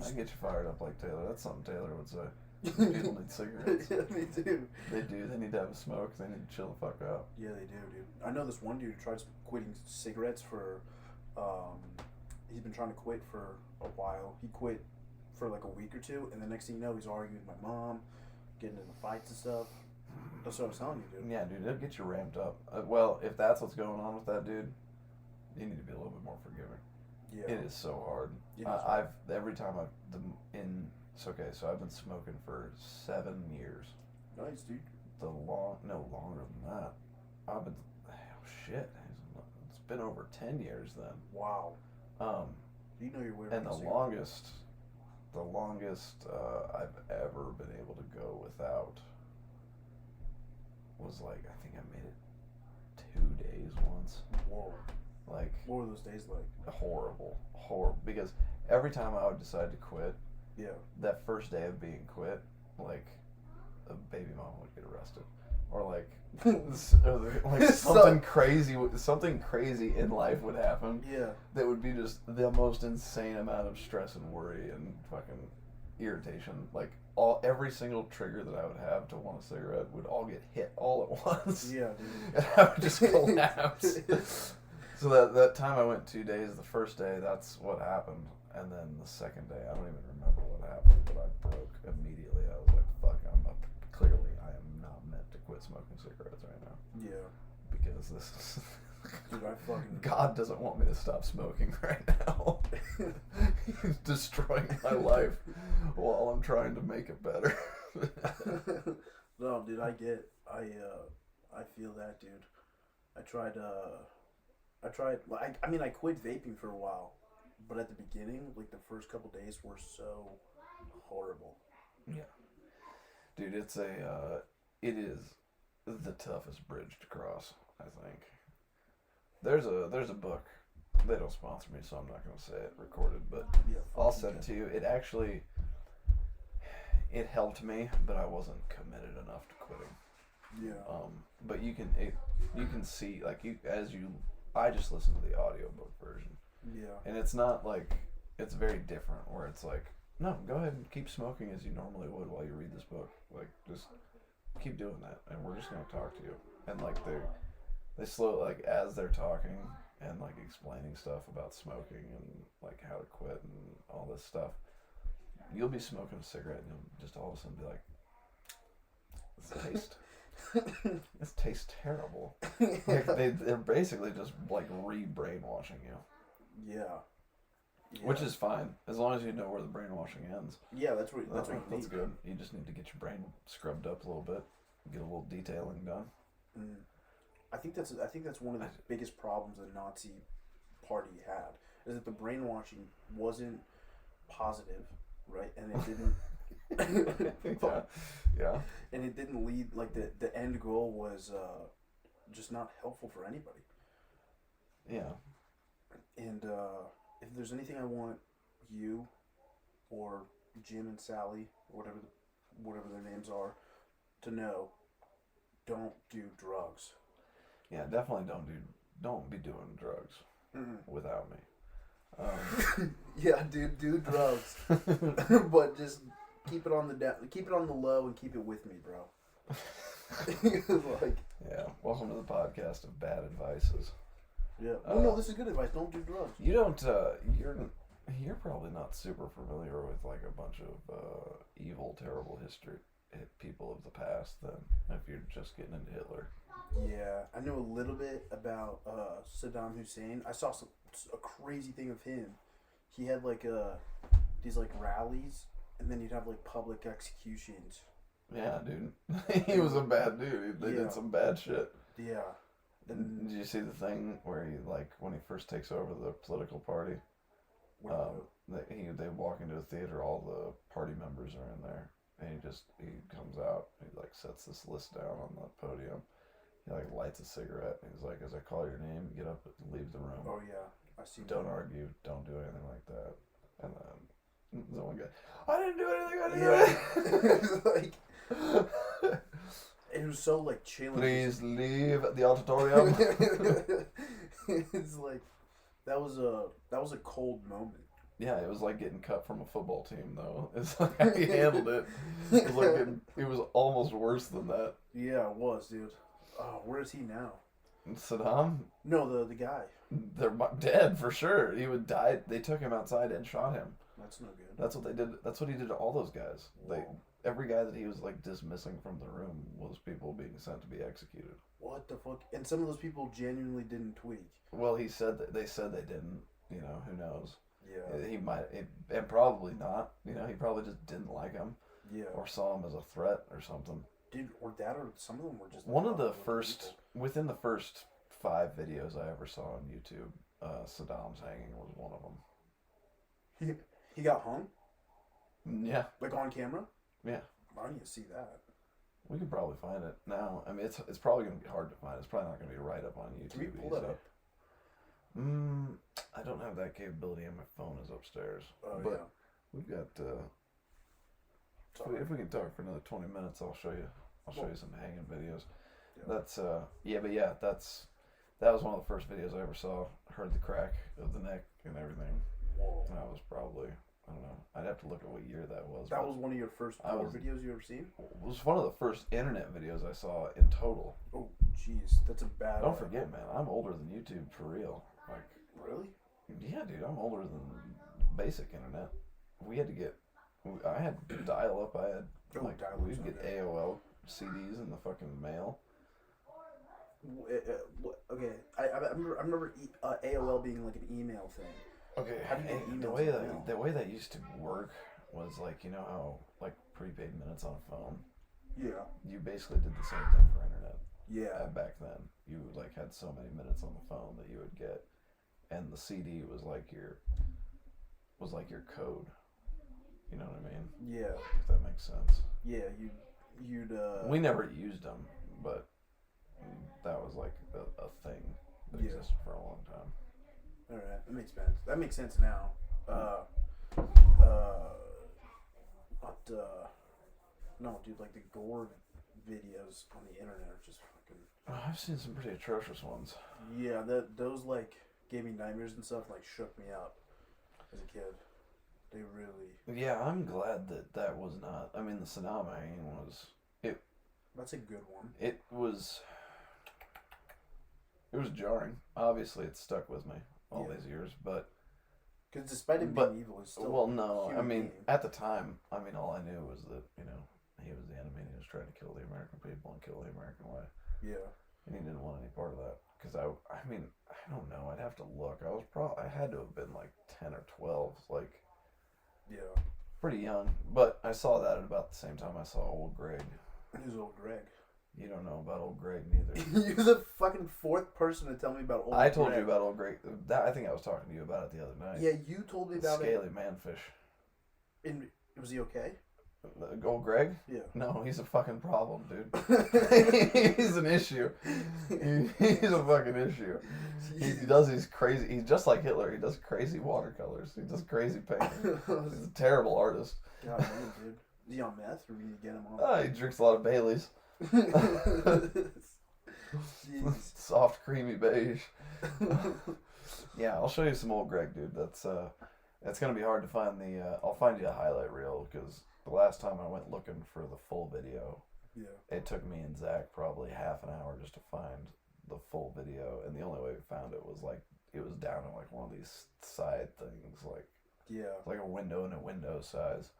I can get you fired up like Taylor. That's something Taylor would say. People need cigarettes. Yeah, they do. They do. They need to have a smoke. They need to chill the fuck out. Yeah, they do, dude. I know this one dude who tried quitting cigarettes for, he's been trying to quit for a while. He quit for like a week or two, and the next thing you know, he's arguing with my mom, getting into fights and stuff. That's what I was telling you, dude. Yeah, dude, it'll get you ramped up. Well, if that's what's going on with that dude, you need to be a little bit more forgiving. Yeah. It is so hard. It is Every time it's okay. So I've been smoking for 7 years. Nice, dude. No longer than that. I've been shit. It's been over 10 years then. Wow. You know you're weird. And the longest I've ever been able to go without was like, I think I made it 2 days once. Whoa. Like, what were those days like? Horrible. Because every time I would decide to quit, Yeah. that first day of being quit, like, a baby mom would get arrested, or like something crazy in life would happen. Yeah. That would be just the most insane amount of stress and worry and fucking irritation. Like every single trigger that I would have to want a cigarette would all get hit all at once. Yeah, dude. And I would just collapse. So that time I went 2 days, the first day, that's what happened. And then the second day, I don't even remember what happened, but I broke immediately. I was like, fuck, clearly I am not meant to quit smoking cigarettes right now. Yeah. Because this is... Dude, I fucking... God doesn't want me to stop smoking right now. He's destroying my life while I'm trying to make it better. No, dude, I feel that, dude. I quit vaping for a while, but at the beginning, like the first couple days were so horrible. Yeah. Dude, it is the toughest bridge to cross, I think. There's a book. They don't sponsor me, so I'm not going to say it recorded, but Yeah, I'll send it to you. It actually, it helped me, but I wasn't committed enough to quitting. Yeah. But you can see, like, I just listened to the audiobook version. Yeah. And it's not like, it's very different, where it's like, no, go ahead and keep smoking as you normally would while you read this book. Like, just keep doing that, and we're just going to talk to you. And, like, they slow, like, as they're talking and, like, explaining stuff about smoking and, like, how to quit and all this stuff, you'll be smoking a cigarette and you'll just all of a sudden be like, this tastes terrible. Like, they're basically just, like, re-brainwashing you. Yeah. Which is fine, as long as you know where the brainwashing ends. Yeah, that's what you need. That's good. You just need to get your brain scrubbed up a little bit, get a little detailing done. Mm. I think that's one of the biggest problems the Nazi Party had, is that the brainwashing wasn't positive, right? And it didn't. Yeah. And it didn't lead, like, the end goal was just not helpful for anybody. Yeah. And if there's anything I want you or Jim and Sally, or whatever their names are, to know, don't do drugs. Yeah, definitely don't be doing drugs without me. Yeah, dude, do drugs, but just keep it on the low, and keep it with me, bro. Like, yeah. Welcome to the podcast of bad advices. Yeah. Oh no, this is good advice. Don't do drugs. You don't. You're probably not super familiar with, like, a bunch of evil, terrible people of the past. Then, if you're just getting into Hitler. Yeah, I know a little bit about Saddam Hussein. I saw a crazy thing of him. He had, like, these, like, rallies, and then you'd have, like, public executions. Yeah, dude. He was a bad dude. They did some bad shit. Yeah. Did you see the thing where he, like, when he first takes over the political party, they walk into a theater, all the party members are in there, and he comes out, he, like, sets this list down on the podium, he, like, lights a cigarette, and he's like, as I call your name, get up and leave the room. Oh yeah, I see. Don't argue, don't do anything like that. And then someone goes, I didn't do anything, like, it was so, like, chilling. Please leave the auditorium. It's like, that was a cold moment. Yeah, it was like getting cut from a football team, though. It's like how he handled it. It was like it was almost worse than that. Yeah, it was, dude. Oh, where is he now? Saddam? No, the guy. They're dead for sure. He would die. They took him outside and shot him. That's no good. That's what they did. That's what he did to all those guys. Every guy that he was, like, dismissing from the room was people being sent to be executed. What the fuck? And some of those people genuinely didn't tweak. Well, they said they didn't. You know, who knows? Yeah. He might, and probably not. You know, he probably just didn't like him. Yeah. Or saw him as a threat or something. Dude, or that, or some of them were just... One of the first, within the first 5 videos I ever saw on YouTube, Saddam's hanging was one of them. He got hung? Yeah. Like, on camera? Yeah. I need to see that. We can probably find it now. I mean, it's probably going to be hard to find. It's probably not going to be right up on YouTube. Can we pull that up? I don't have that capability, and my phone is upstairs. Oh, but yeah. We've got... if we can talk for another 20 minutes, I'll show you. I'll show you some hanging videos. Yeah. That's that was one of the first videos I ever saw. Heard the crack of the neck and everything. Whoa. And I was probably, I don't know, I'd have to look at what year that was. That was one of your first videos you ever seen? It was one of the first internet videos I saw in total. Oh, jeez, that's a bad... Don't forget, man, I'm older than YouTube for real. Like, really? Yeah, dude, I'm older than basic internet. We had to get... I had dial-up. I had... we'd get AOL CDs in the fucking mail. Okay, I remember AOL being like an email thing. Okay, how do you get emails? The way that used to work was, like, you know how, like, prepaid minutes on a phone? Yeah. You basically did the same thing for internet. Yeah. Back then, you, like, had so many minutes on the phone that you would get, and the CD was like your code. You know what I mean? Yeah. If that makes sense. Yeah, you'd We never used them, but that was like a thing that existed for a long time. All right, that makes sense. That makes sense now. No, dude, like the gore videos on the internet are just fucking. I've seen some pretty atrocious ones. Yeah, those like gave me nightmares and stuff. Like shook me up as a kid. They really. Yeah, I'm glad that was not. I mean, the Tsunami was. That's a good one. It was jarring. Obviously, it stuck with me all these years, but. Because despite him being evil, he's still. Well, no, I mean, being. at the time, all I knew was that he was the enemy and he was trying to kill the American people and kill the American way. Yeah. And he didn't want any part of that. Because I don't know. I'd have to look. I had to have been like 10 or 12, like. Yeah. Pretty young. But I saw that at about the same time I saw Old Greg. Who's Old Greg? You don't know about Old Greg neither. You're the fucking fourth person to tell me about Old Greg. I told you about Old Greg. I think I was talking to you about it the other night. Yeah, you told me about Scaly manfish. And was he okay? Old Greg? Yeah. No, he's a fucking problem, dude. He's an issue. He's a fucking issue. He does these crazy. He's just like Hitler. He does crazy watercolors. He does crazy painting. He's a terrible artist. God damn, dude. Is he on meth, or we need to get him on? He drinks a lot of Baileys. Soft, creamy beige. Yeah, I'll show you some Old Greg, dude. That's gonna be hard to find I'll find you a highlight reel because the last time I went looking for the full video, it took me and Zach probably half an hour just to find the full video, and the only way we found it was like it was down in like one of these side things, like a window in a window size.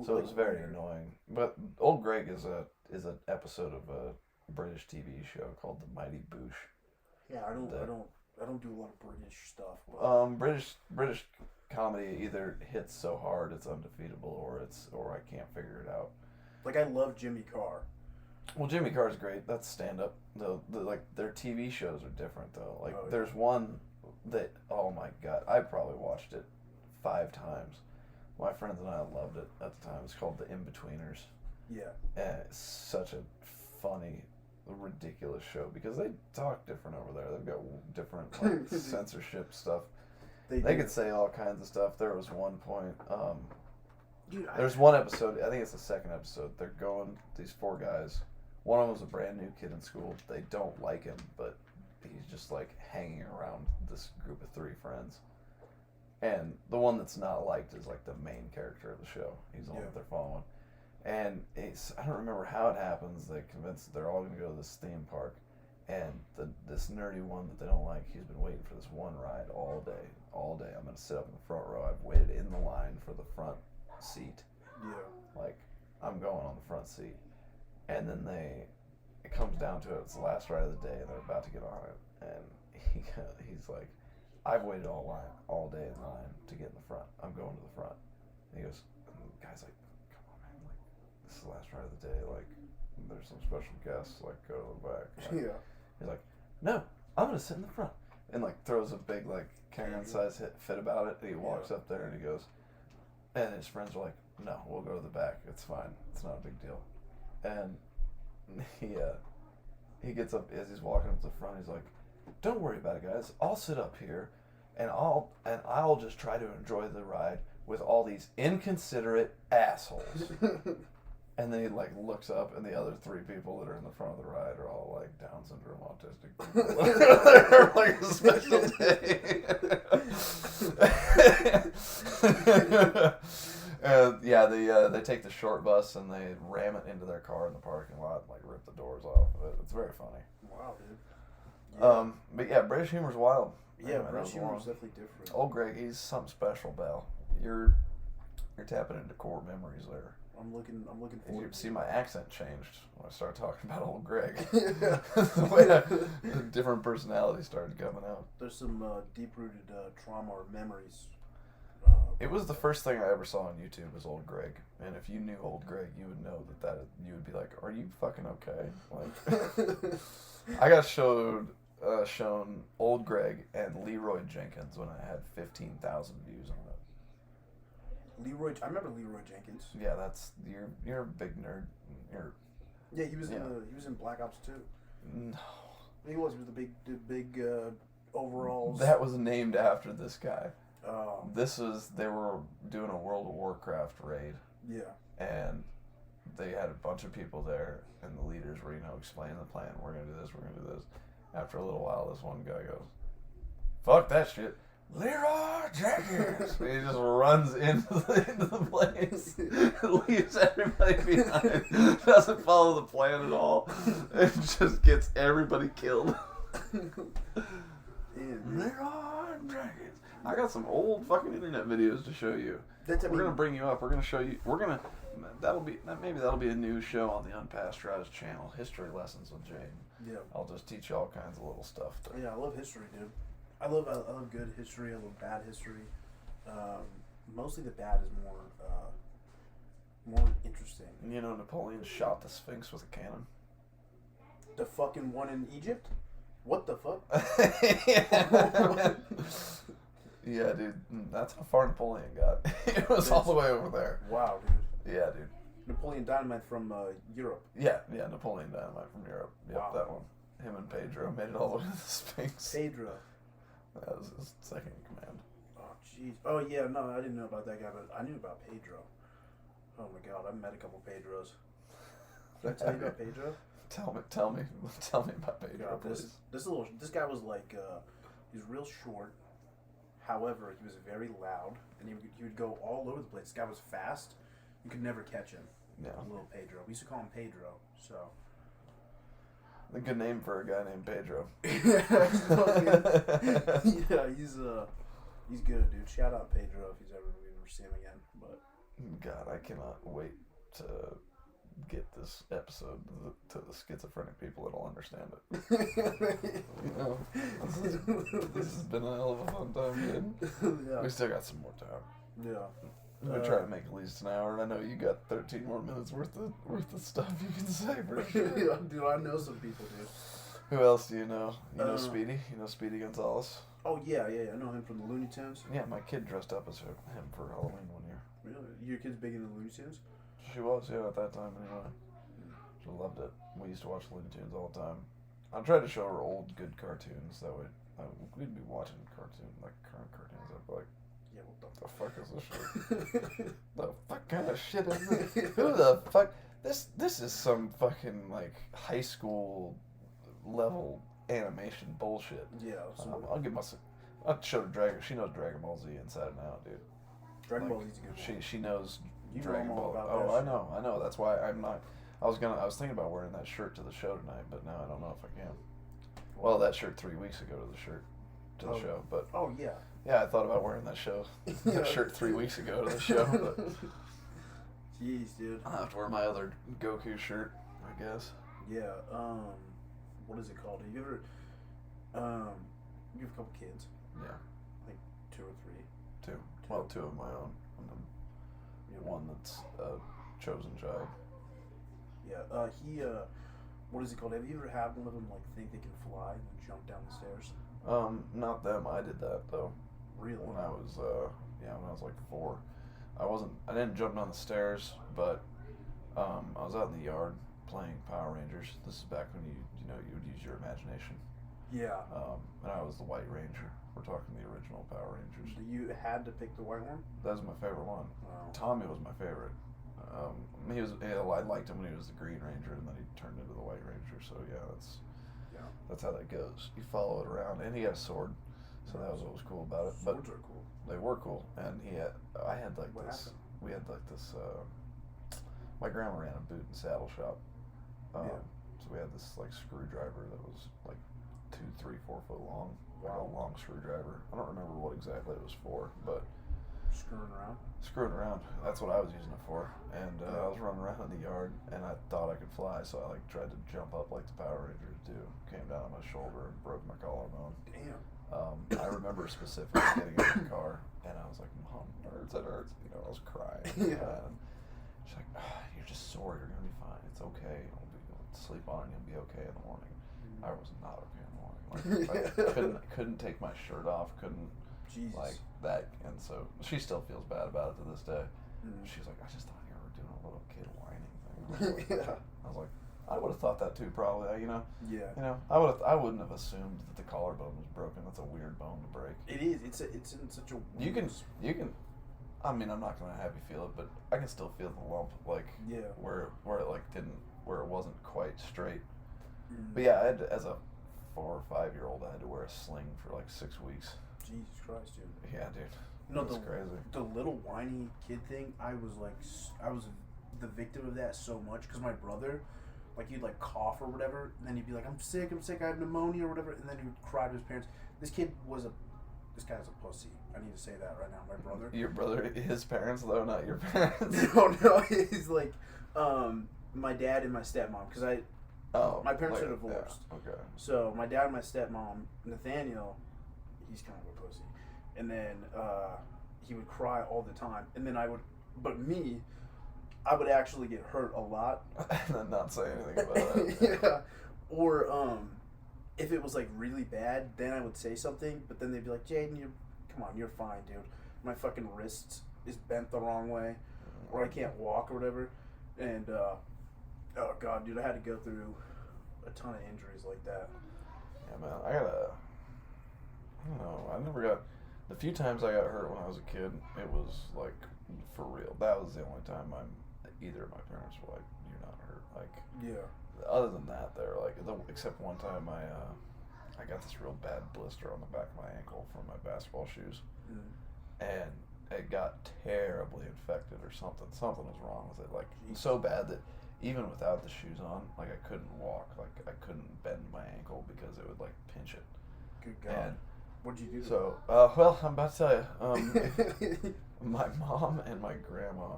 So it was very annoying. But Old Greg is an episode of a British TV show called The Mighty Boosh. Yeah, I don't do a lot of British stuff. But... British comedy either hits so hard it's undefeatable, or I can't figure it out. Like I love Jimmy Carr. Well, Jimmy Carr's great. That's stand up. Like their TV shows are different though. Like there's one that oh my god, I probably watched it 5 times. My friends and I loved it at the time. It's called The In-Betweeners. Yeah. And it's such a funny, ridiculous show because they talk different over there. They've got different like censorship stuff. They could say all kinds of stuff. There was one point. There's one episode. I think it's the second episode. They're going. These 4 guys. One of them was a brand new kid in school. They don't like him, but he's just like hanging around this group of 3 friends. And the one that's not liked is like the main character of the show. He's the one that they're following. And I don't remember how it happens. They convince that they're all going to go to this theme park. And this nerdy one that they don't like, he's been waiting for this one ride all day. All day. I'm going to sit up in the front row. I've waited in the line for the front seat. Yeah. Like, I'm going on the front seat. And then it comes down to it. It's the last ride of the day, and they're about to get on it. And he's like, I've waited all day in line to get in the front. I'm going to the front. And he goes, and the guy's like, come on, man. Like, this is the last ride of the day. Like, there's some special guests. Like, go to the back. Like, he's like, no, I'm going to sit in the front. And, like, throws a big, like, Karen-size fit about it. And he walks up there and he goes, and his friends are like, no, we'll go to the back. It's fine. It's not a big deal. And he gets up as he's walking up to the front. He's like, don't worry about it, guys. I'll sit up here, and I'll just try to enjoy the ride with all these inconsiderate assholes. And then he like looks up, and the other 3 people that are in the front of the ride are all like Down syndrome, autistic people. They're like a special day. And they take the short bus and they ram it into their car in the parking lot, and like rip the doors off of it. It's very funny. Wow, dude. Yeah. But yeah, British humor's wild. Yeah, British humor's definitely different. Old Greg, he's something special, Bell. You're tapping into core memories there. I'm looking forward. You see my accent changed when I started talking about Old Greg. The way the different personalities started coming out. There's some deep-rooted trauma or memories. It was the first thing I ever saw on YouTube was Old Greg, and if you knew Old Greg, you would know that you would be like, "Are you fucking okay?" Like, I got shown Old Greg and Leroy Jenkins when I had 15,000 views on it. I remember Leroy Jenkins. Yeah, you're a big nerd. Yeah, he was in Black Ops 2. No. He was the big overalls. That was named after this guy. Oh. They were doing a World of Warcraft raid. Yeah. And they had a bunch of people there, and the leaders were, explaining the plan. We're going to do this, we're going to do this. After a little while, this one guy goes, fuck that shit. Leroy Jenkins! He just runs into the place, leaves everybody behind, doesn't follow the plan at all, and just gets everybody killed. Leroy Jenkins. I got some old fucking internet videos to show you. We're gonna bring you up. We're gonna show you. Maybe that'll be a new show on the Unpasteurized channel. History lessons with Jayden. Yeah. I'll just teach you all kinds of little stuff. Yeah, I love history, dude. I love good history. I love bad history. Mostly the bad is more interesting. Napoleon shot the Sphinx with a cannon. The fucking one in Egypt? What the fuck? Yeah, dude. That's how far Napoleon got. It was all the way over there. Wow, dude. Yeah, dude. Napoleon Dynamite from Europe. Yeah, Napoleon Dynamite from Europe. Yep, wow. That one. Him and Pedro made it all the way to the Sphinx. Pedro. That was his second in command. Oh, jeez. Oh, yeah, no, I didn't know about that guy, but I knew about Pedro. Oh, my God, I've met a couple Pedros. Did I tell you about Pedro? Tell me about Pedro, God, this guy was like, he was real short. However, he was very loud, and he would go all over the place. This guy was fast. You could never catch him. Yeah. Little Pedro. We used to call him Pedro, so. A good name for a guy named Pedro. Yeah, he's good, dude. Shout out Pedro if we ever see him again. But God, I cannot wait to get this episode to the schizophrenic people that'll understand it. This has been a hell of a fun time, dude. Yeah. We still got some more time. Yeah. We try to make at least an hour, and I know you got 13 more minutes worth of stuff you can say for sure. Yeah, dude, I know some people, dude. Who else do you know? You know Speedy? You know Speedy Gonzalez? Oh, yeah, I know him from the Looney Tunes. Yeah, my kid dressed up as him for Halloween one year. Really? Your kid's big into Looney Tunes? She was, yeah, at that time anyway. She loved it. We used to watch Looney Tunes all the time. I tried to show her old, good cartoons. That way, we'd be watching current cartoons. I'd be like, yeah, what the fuck is this shit? The fuck kind of shit is this? Who the fuck? This is some fucking, like, high school level animation bullshit. Yeah. I'll give myself. I'll show her Dragon. She knows Dragon Ball Z inside and out, dude. Dragon Ball Z's a good one. She knows you Dragon know Ball. about Oh, that I know. That's why I'm not. I was thinking about wearing that shirt to the show tonight, but now I don't know if I can. Well, that shirt 3 weeks ago to the show, but yeah. Yeah, I thought about wearing that shirt 3 weeks ago to the show, but jeez, dude. I'll have to wear my other Goku shirt, I guess. Yeah. What is it called? You ever? You have a couple kids. Yeah. Like 2 or 3. 2. Well, 2 of my own, and then one that's a chosen child. Yeah. What is it called? Have you ever had one of them like think they can fly and then jump down the stairs? Not them. I did that though. Really? When I was like 4. I didn't jump down the stairs, but I was out in the yard playing Power Rangers. This is back when you would use your imagination. Yeah. And I was the White Ranger. We're talking the original Power Rangers. You had to pick the white one? That was my favorite one. Wow. Tommy was my favorite. I liked him when he was the Green Ranger, and then he turned into the White Ranger. So that's how that goes. You follow it around, and he had a sword, so that was what was cool about it. Swords are cool. They were cool, and I had like what this. Happened? We had like this. My grandma ran a boot and saddle shop. So we had this like screwdriver that was like 2, 3, 4 foot long. Like a long screwdriver. I don't remember what exactly it was for, but screwing around. That's what I was using it for. And I was running around in the yard, and I thought I could fly, so I like tried to jump up like the Power Rangers do. Came down on my shoulder and broke my collarbone. Damn. I remember specifically getting in the car, and I was like, "Mom, it hurts." I was crying. Yeah. And she's like, "You're just sore. You're gonna be fine. It's okay. You'll sleep on it. You'll be okay in the morning." I was not okay in the morning. Like, I couldn't take my shirt off. Couldn't. Jesus. Like that, and so she still feels bad about it to this day. Mm. She's like, I just thought you were doing a little kid whining thing. Yeah. I was like, I would have thought that too, probably. Yeah. I wouldn't have assumed that the collarbone was broken. That's a weird bone to break. It is. It's in such a. You can. I mean, I'm not gonna have you feel it, but I can still feel the lump, like where it like didn't, where it wasn't quite straight. Mm. But yeah, I had to, as a 4 or 5 year old, I had to wear a sling for like 6 weeks. Jesus Christ, dude. Yeah, dude. No, That's crazy. The little whiny kid thing. I was the victim of that so much because my brother, like, he'd like cough or whatever, and then he'd be like, I'm sick, I have pneumonia or whatever, and then he would cry to his parents. This guy's a pussy. I need to say that right now. My brother. Your brother, his parents though, not your parents. No, he's like, my dad and my stepmom, because my parents are divorced. Yeah, okay. So my dad and my stepmom, Nathaniel, he's kind of a pussy, and then he would cry all the time, and then I would actually get hurt a lot. And not say anything about it. Yeah. Or if it was like really bad, then I would say something, but then they'd be like, Jayden, come on, you're fine, dude. My fucking wrist is bent the wrong way, or I can't walk or whatever. And oh god, dude, I had to go through a ton of injuries like that. Yeah, man, I don't know, I never got, the few times I got hurt when I was a kid, it was like for real. That was the only time either of my parents were like, you're not hurt. Like, yeah. Other than that, they're like, except one time I got this real bad blister on the back of my ankle from my basketball shoes, and it got terribly infected or something. Something was wrong with it, like so bad that even without the shoes on, like I couldn't walk, like I couldn't bend my ankle because it would like pinch it. Good God. And what'd you do? So, well, I'm about to tell you. My mom and my grandma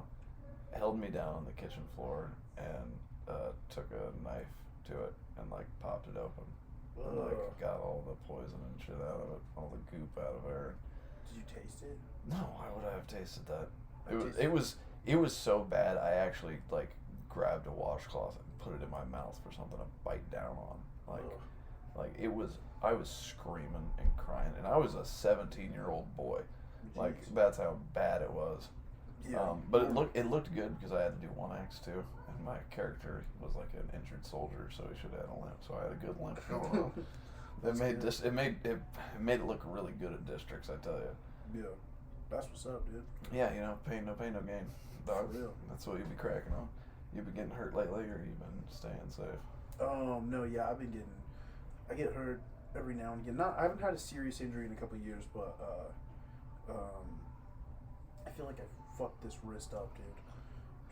held me down on the kitchen floor and took a knife to it and like popped it open. And, like, got all the poison and shit out of it, all the goop out of there. Did you taste it? No, why would I have tasted that? It was so bad. I actually like grabbed a washcloth and put it in my mouth for something to bite down on. Like it was. I was screaming and crying, and I was a 17-year-old boy. Jeez. Like that's how bad it was. Yeah. But it looked good because I had to do one acts too, and my character was like an injured soldier, so he should have had a limp. So I had a good limp going on. It made it look really good at districts, I tell you. Yeah, that's what's up, dude. Yeah, pain no gain, dog. For real. That's what you be cracking on. You been getting hurt lately, or you been staying safe? No, yeah, I get hurt every now and again. I haven't had a serious injury in a couple of years, but I feel like I fucked this wrist up, dude.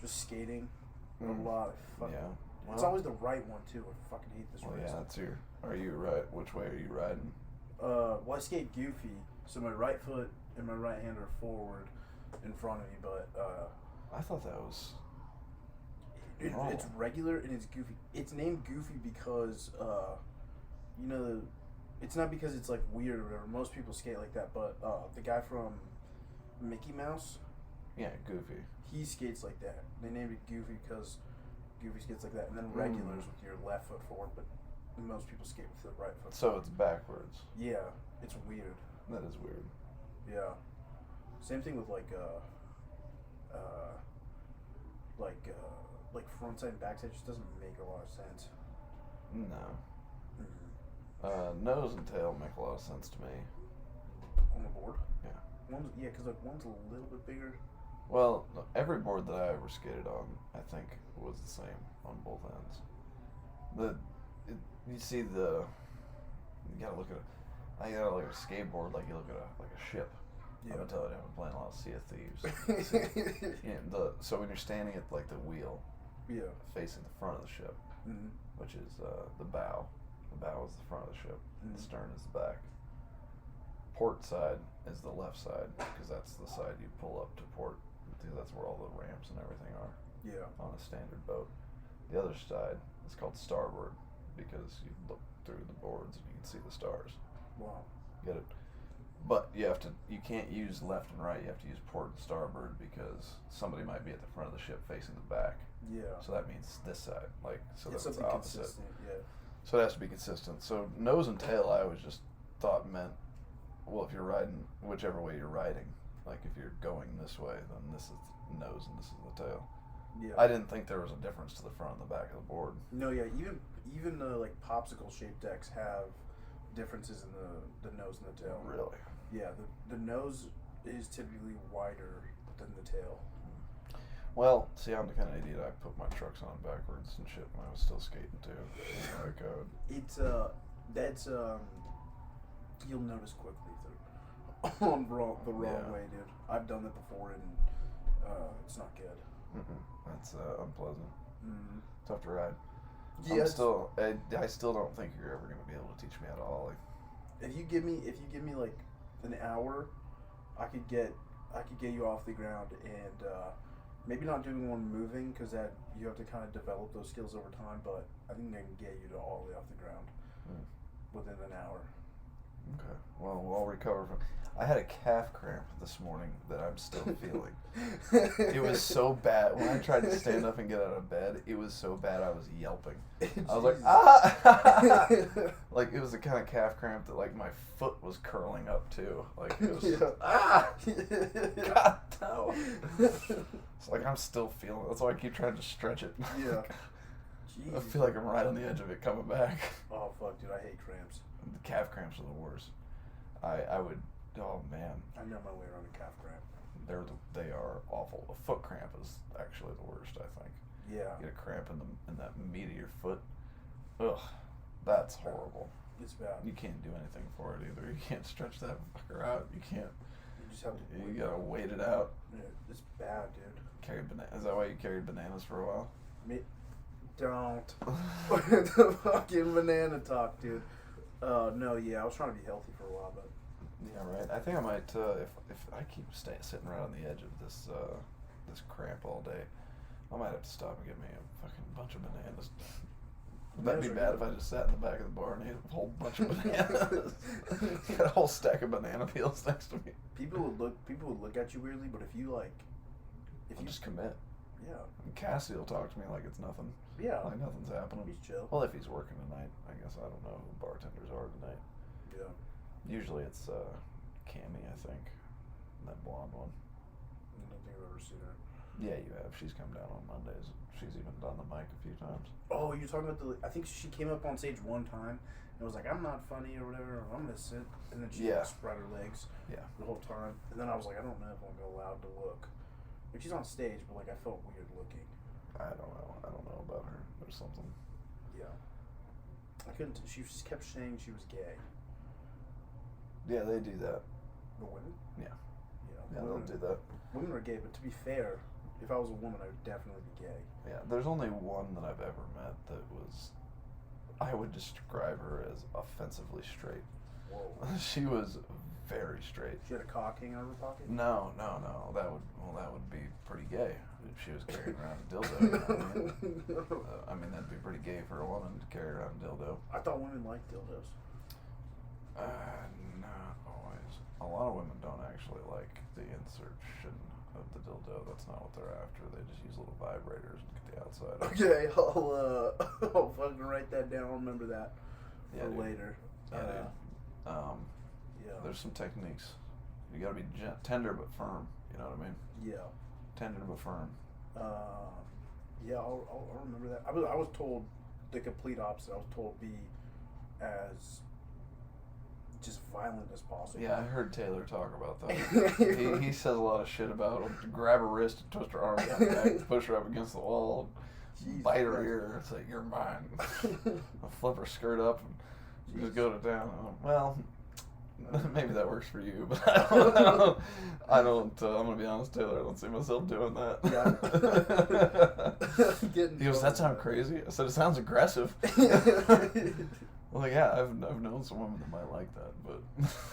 Just skating a lot. Yeah. Well, it's always the right one too. I fucking hate this wrist. Yeah, that's your. Are you right? Which way are you riding? Well, I skate goofy, so my right foot and my right hand are forward in front of me, but I thought that was. It's regular and it's goofy. It's named goofy because it's not because it's like weird or whatever. Most people skate like that, but the guy from Mickey Mouse. Yeah, Goofy. He skates like that. They named it Goofy because Goofy skates like that. And then regulars with your left foot forward, but most people skate with the right foot. So it's backwards. Yeah, it's weird. That is weird. Yeah. Same thing with like frontside and backside. Just doesn't make a lot of sense. No. Nose and tail make a lot of sense to me. On the board? Yeah. Because one's a little bit bigger. Well, every board that I ever skated on, I think, was the same on both ends. You gotta look at a skateboard like you look at a ship. Yeah. I've been telling you, I've been playing a lot of Sea of Thieves. So when you're standing at like the wheel, facing the front of the ship, which is the bow. The bow is the front of the ship. The stern is the back. Port side is the left side because that's the side you pull up to port. Because that's where all the ramps and everything are. Yeah. On a standard boat. The other side is called starboard because you look through the boards and you can see the stars. Wow. Get it? But you can't use left and right. You have to use port and starboard because somebody might be at the front of the ship facing the back. Yeah. So that means this side, so that's the opposite. Yeah. So it has to be consistent. So nose and tail, I always just thought meant, well, if you're riding whichever way you're riding, like if you're going this way, then this is the nose and this is the tail. Yeah. I didn't think there was a difference to the front and the back of the board. No, yeah, even like popsicle shaped decks have differences in the nose and the tail. Really? Yeah, the nose is typically wider than the tail. Well, see, I'm the kind of idiot. I put my trucks on backwards and shit when I was still skating too. Like, It's that's you'll notice quickly on the wrong way, dude. I've done that before and it's not good. That's unpleasant. Mm. Tough to ride. Yeah, I still don't think you're ever gonna be able to teach me how to ollie. If you give me like an hour, I could get you off the ground and maybe not doing one moving because that you have to kind of develop those skills over time. But I think I can get you to all the way off the ground within an hour. Okay. Well, we'll recover from. I had a calf cramp this morning that I'm still feeling. It was so bad. When I tried to stand up and get out of bed, it was so bad I was yelping. I was like, ah! Like, it was the kind of calf cramp that, like, my foot was curling up, too. Like, it was, ah! God, no. It's like, I'm still feeling it. That's why I keep trying to stretch it. Yeah. I feel like I'm right on the edge of it coming back. Oh, fuck, dude, I hate cramps. The calf cramps are the worst. I would, oh, man. I know my way around a calf cramp. They are awful. A foot cramp is actually the worst, I think. Yeah. You get a cramp in that meat of your foot. Ugh, that's horrible. It's bad. You can't do anything for it either. You can't stretch that fucker out. You can't. You just have to. You gotta wait it out. Yeah, it's bad, dude. Carry banana. Is that why you carried bananas for a while? Don't. The fucking banana talk, dude. No, yeah, I was trying to be healthy for a while, but. Yeah, right. I think I might, if I keep sitting right on the edge of this cramp all day, I might have to stop and get me a fucking bunch of bananas. That'd be bad if I just sat in the back of the bar and ate a whole bunch of bananas. Got a whole stack of banana peels next to me. People would look at you weirdly, but if you just commit. Yeah. And Cassie will talk to me like it's nothing. Yeah. Like nothing's happening. He's chill. Well, if he's working tonight, I guess. I don't know who bartenders are tonight. Yeah. Usually it's Cammie, I think. That blonde one. I don't think I've ever seen her. Yeah, you have. She's come down on Mondays. She's even done the mic a few times. Oh, you're talking about I think she came up on stage one time and was like, I'm not funny or whatever, or I'm going to sit. And then she spread her legs the whole time. And then I was like, I don't know if I'm allowed to look. Like, she's on stage, but like I felt weird looking. I don't know. I don't know about her. There's something. Yeah. I couldn't. She just kept saying she was gay. Yeah, they do that. The women? Yeah. Yeah, they'll do that. Women are gay, but to be fair, if I was a woman, I would definitely be gay. Yeah, there's only one that I've ever met that was, I would describe her as offensively straight. Whoa. She was very straight. She had a cock hanging out of her pocket? No. That would be pretty gay if she was carrying around a dildo. You know what I mean? That'd be pretty gay for a woman to carry around a dildo. I thought women liked dildos. Not always. A lot of women don't actually like the insertion of the dildo. That's not what they're after. They just use little vibrators and get the outside. Okay, I'll fucking write that down. I'll remember that for later. Yeah, yeah. There's some techniques. You gotta be tender but firm. You know what I mean? Yeah. Tender but firm. Yeah, I'll remember that. I was told the complete opposite. I was told be as just violent as possible. Yeah, I heard Taylor talk about that. he says a lot of shit about grab her wrist and twist her arm down back, push her up against the wall, and bite her ear. It's like, you're mine. I'll flip her skirt up and just go to town. Well, maybe that works for you, but I don't. I'm gonna be honest, Taylor. I don't see myself doing that. Yeah. He goes, "That sounds crazy." I said, "It sounds aggressive." Well, yeah, I've known some women that might like that, but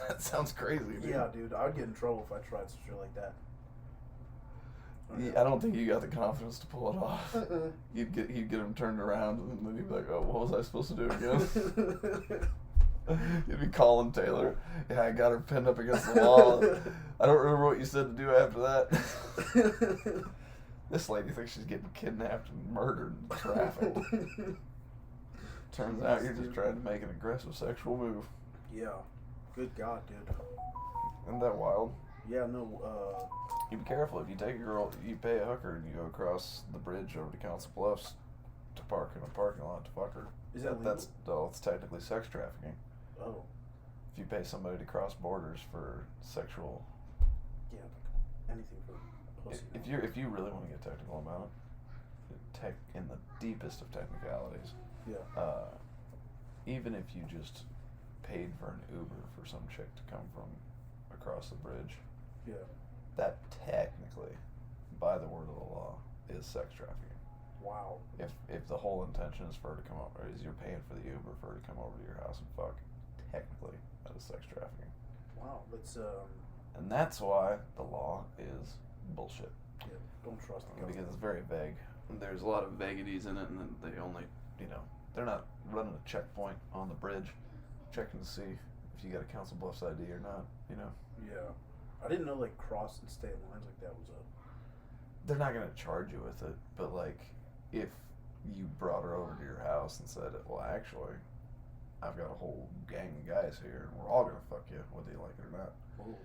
that sounds crazy, dude. Yeah, dude, I would get in trouble if I tried some shit like that. I don't think you got the confidence to pull it off. You'd get him turned around, and then he'd be like, "Oh, what was I supposed to do again?" You'd be calling Taylor. Yeah, I got her pinned up against the wall. I don't remember what you said to do after that. This lady thinks she's getting kidnapped and murdered and trafficked. Turns out you're just trying to make an aggressive sexual move. Yeah. Good God, dude. Isn't that wild? Yeah, no, You be careful. If you take a girl, you pay a hooker, and you go across the bridge over to Council Bluffs to park in a parking lot to fuck her. Is that legal? It's technically sex trafficking. Oh. If you pay somebody to cross borders for sexual, Yeah, anything for pussy. if you really want to get technical about it, in the deepest of technicalities, Yeah. even if you just paid for an Uber for some chick to come from across the bridge, Yeah. that technically, by the word of the law, is sex trafficking. Wow. If the whole intention is for her to come over, is you're paying for the Uber for her to come over to your house and fuck, technically that is sex trafficking. Wow. Let's And that's why the law is bullshit. Yeah. Don't trust the government. Because it's very vague. There's a lot of vaguities in it, and then they only, they're not running a checkpoint on the bridge, checking to see if you got a Council Bluffs ID or not. Yeah. I didn't know like crossing state lines like that was a. They're not gonna charge you with it, but like, if you brought her over to your house and said, well, actually, I've got a whole gang of guys here, and we're all gonna fuck you, whether you like it or not. Ooh.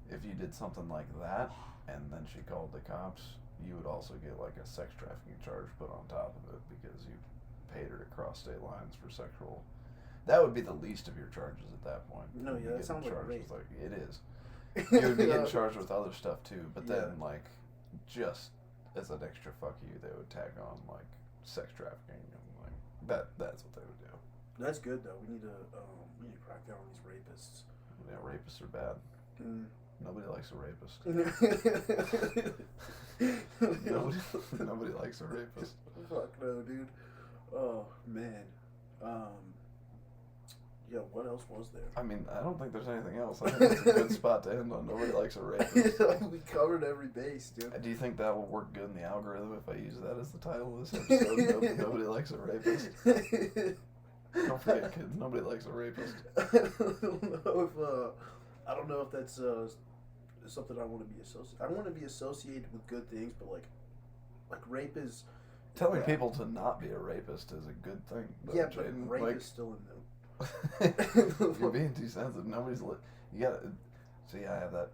If you did something like that, and then she called the cops, you would also get like a sex trafficking charge put on top of it because you paid her to cross state lines for sexual. That would be the least of your charges at that point. No, yeah, that sounds like rape. It is. You would be getting charged with other stuff too, but then Yeah. like, just as an extra fuck you, they would tag on like sex trafficking and like that's what they would do. That's good though. We need to crack down on these rapists. Yeah, rapists are bad. Mm. Nobody likes a rapist. nobody likes a rapist. Fuck no, dude. Oh man. Yeah, what else was there? I mean, I don't think there's anything else. I think it's a good spot to end on. Nobody likes a rapist. We covered every base, dude. Do you think that will work good in the algorithm if I use that as the title of this episode? Nobody likes a rapist. Don't forget, kids. Nobody likes a rapist. I don't know if that's something I want to be associated. I want to be associated with good things, but like rape is. Telling people to not be a rapist is a good thing. Though, Yeah, but Jayden. rape Like, is still in them. you're being too sensitive. Nobody's you gotta. See, I have that.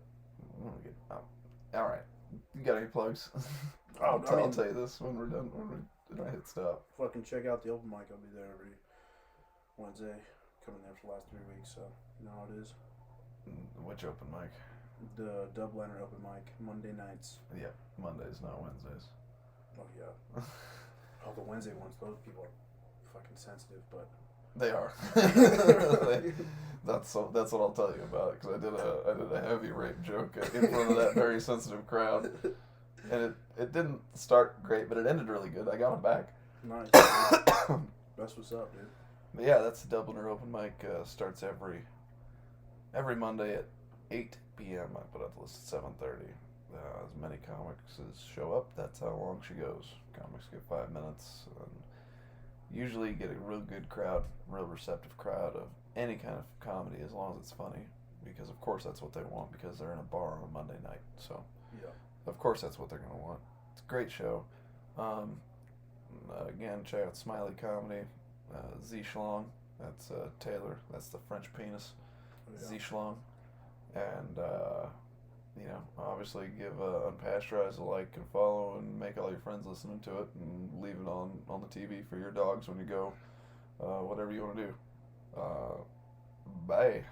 All right. You got any plugs? I'll tell you this when we're done. When I hit stop. Fucking check out the open mic. I'll be there every Wednesday. Coming there for the last 3 weeks, so you know how it is. Which open mic? The Dubliner open mic, Monday nights. Yeah, Mondays, not Wednesdays. Oh yeah. Oh, the Wednesday ones. Those people are fucking sensitive, but. They are. That's what I'll tell you about, because I did a heavy rape joke in front of that very sensitive crowd, and it didn't start great, but it ended really good. I got him back. Nice. That's what's up, dude. But yeah, that's the Dubliner open mic. Starts every Monday at 8 p.m. I put out the list at 7:30. As many comics as show up, that's how long she goes. Comics get 5 minutes, and usually you get a real good crowd, real receptive crowd of any kind of comedy, as long as it's funny, because of course that's what they want, because they're in a bar on a Monday night, so Yeah. of course that's what they're going to want. It's a great show. Again, check out Smiley Comedy, Z Schlong, that's Taylor, that's the French penis, Yeah. Z Schlong, and obviously give Unpasteurized a like and follow, and make all your friends listening to it, and leave it on the TV for your dogs when you go, whatever you want to do. Bye.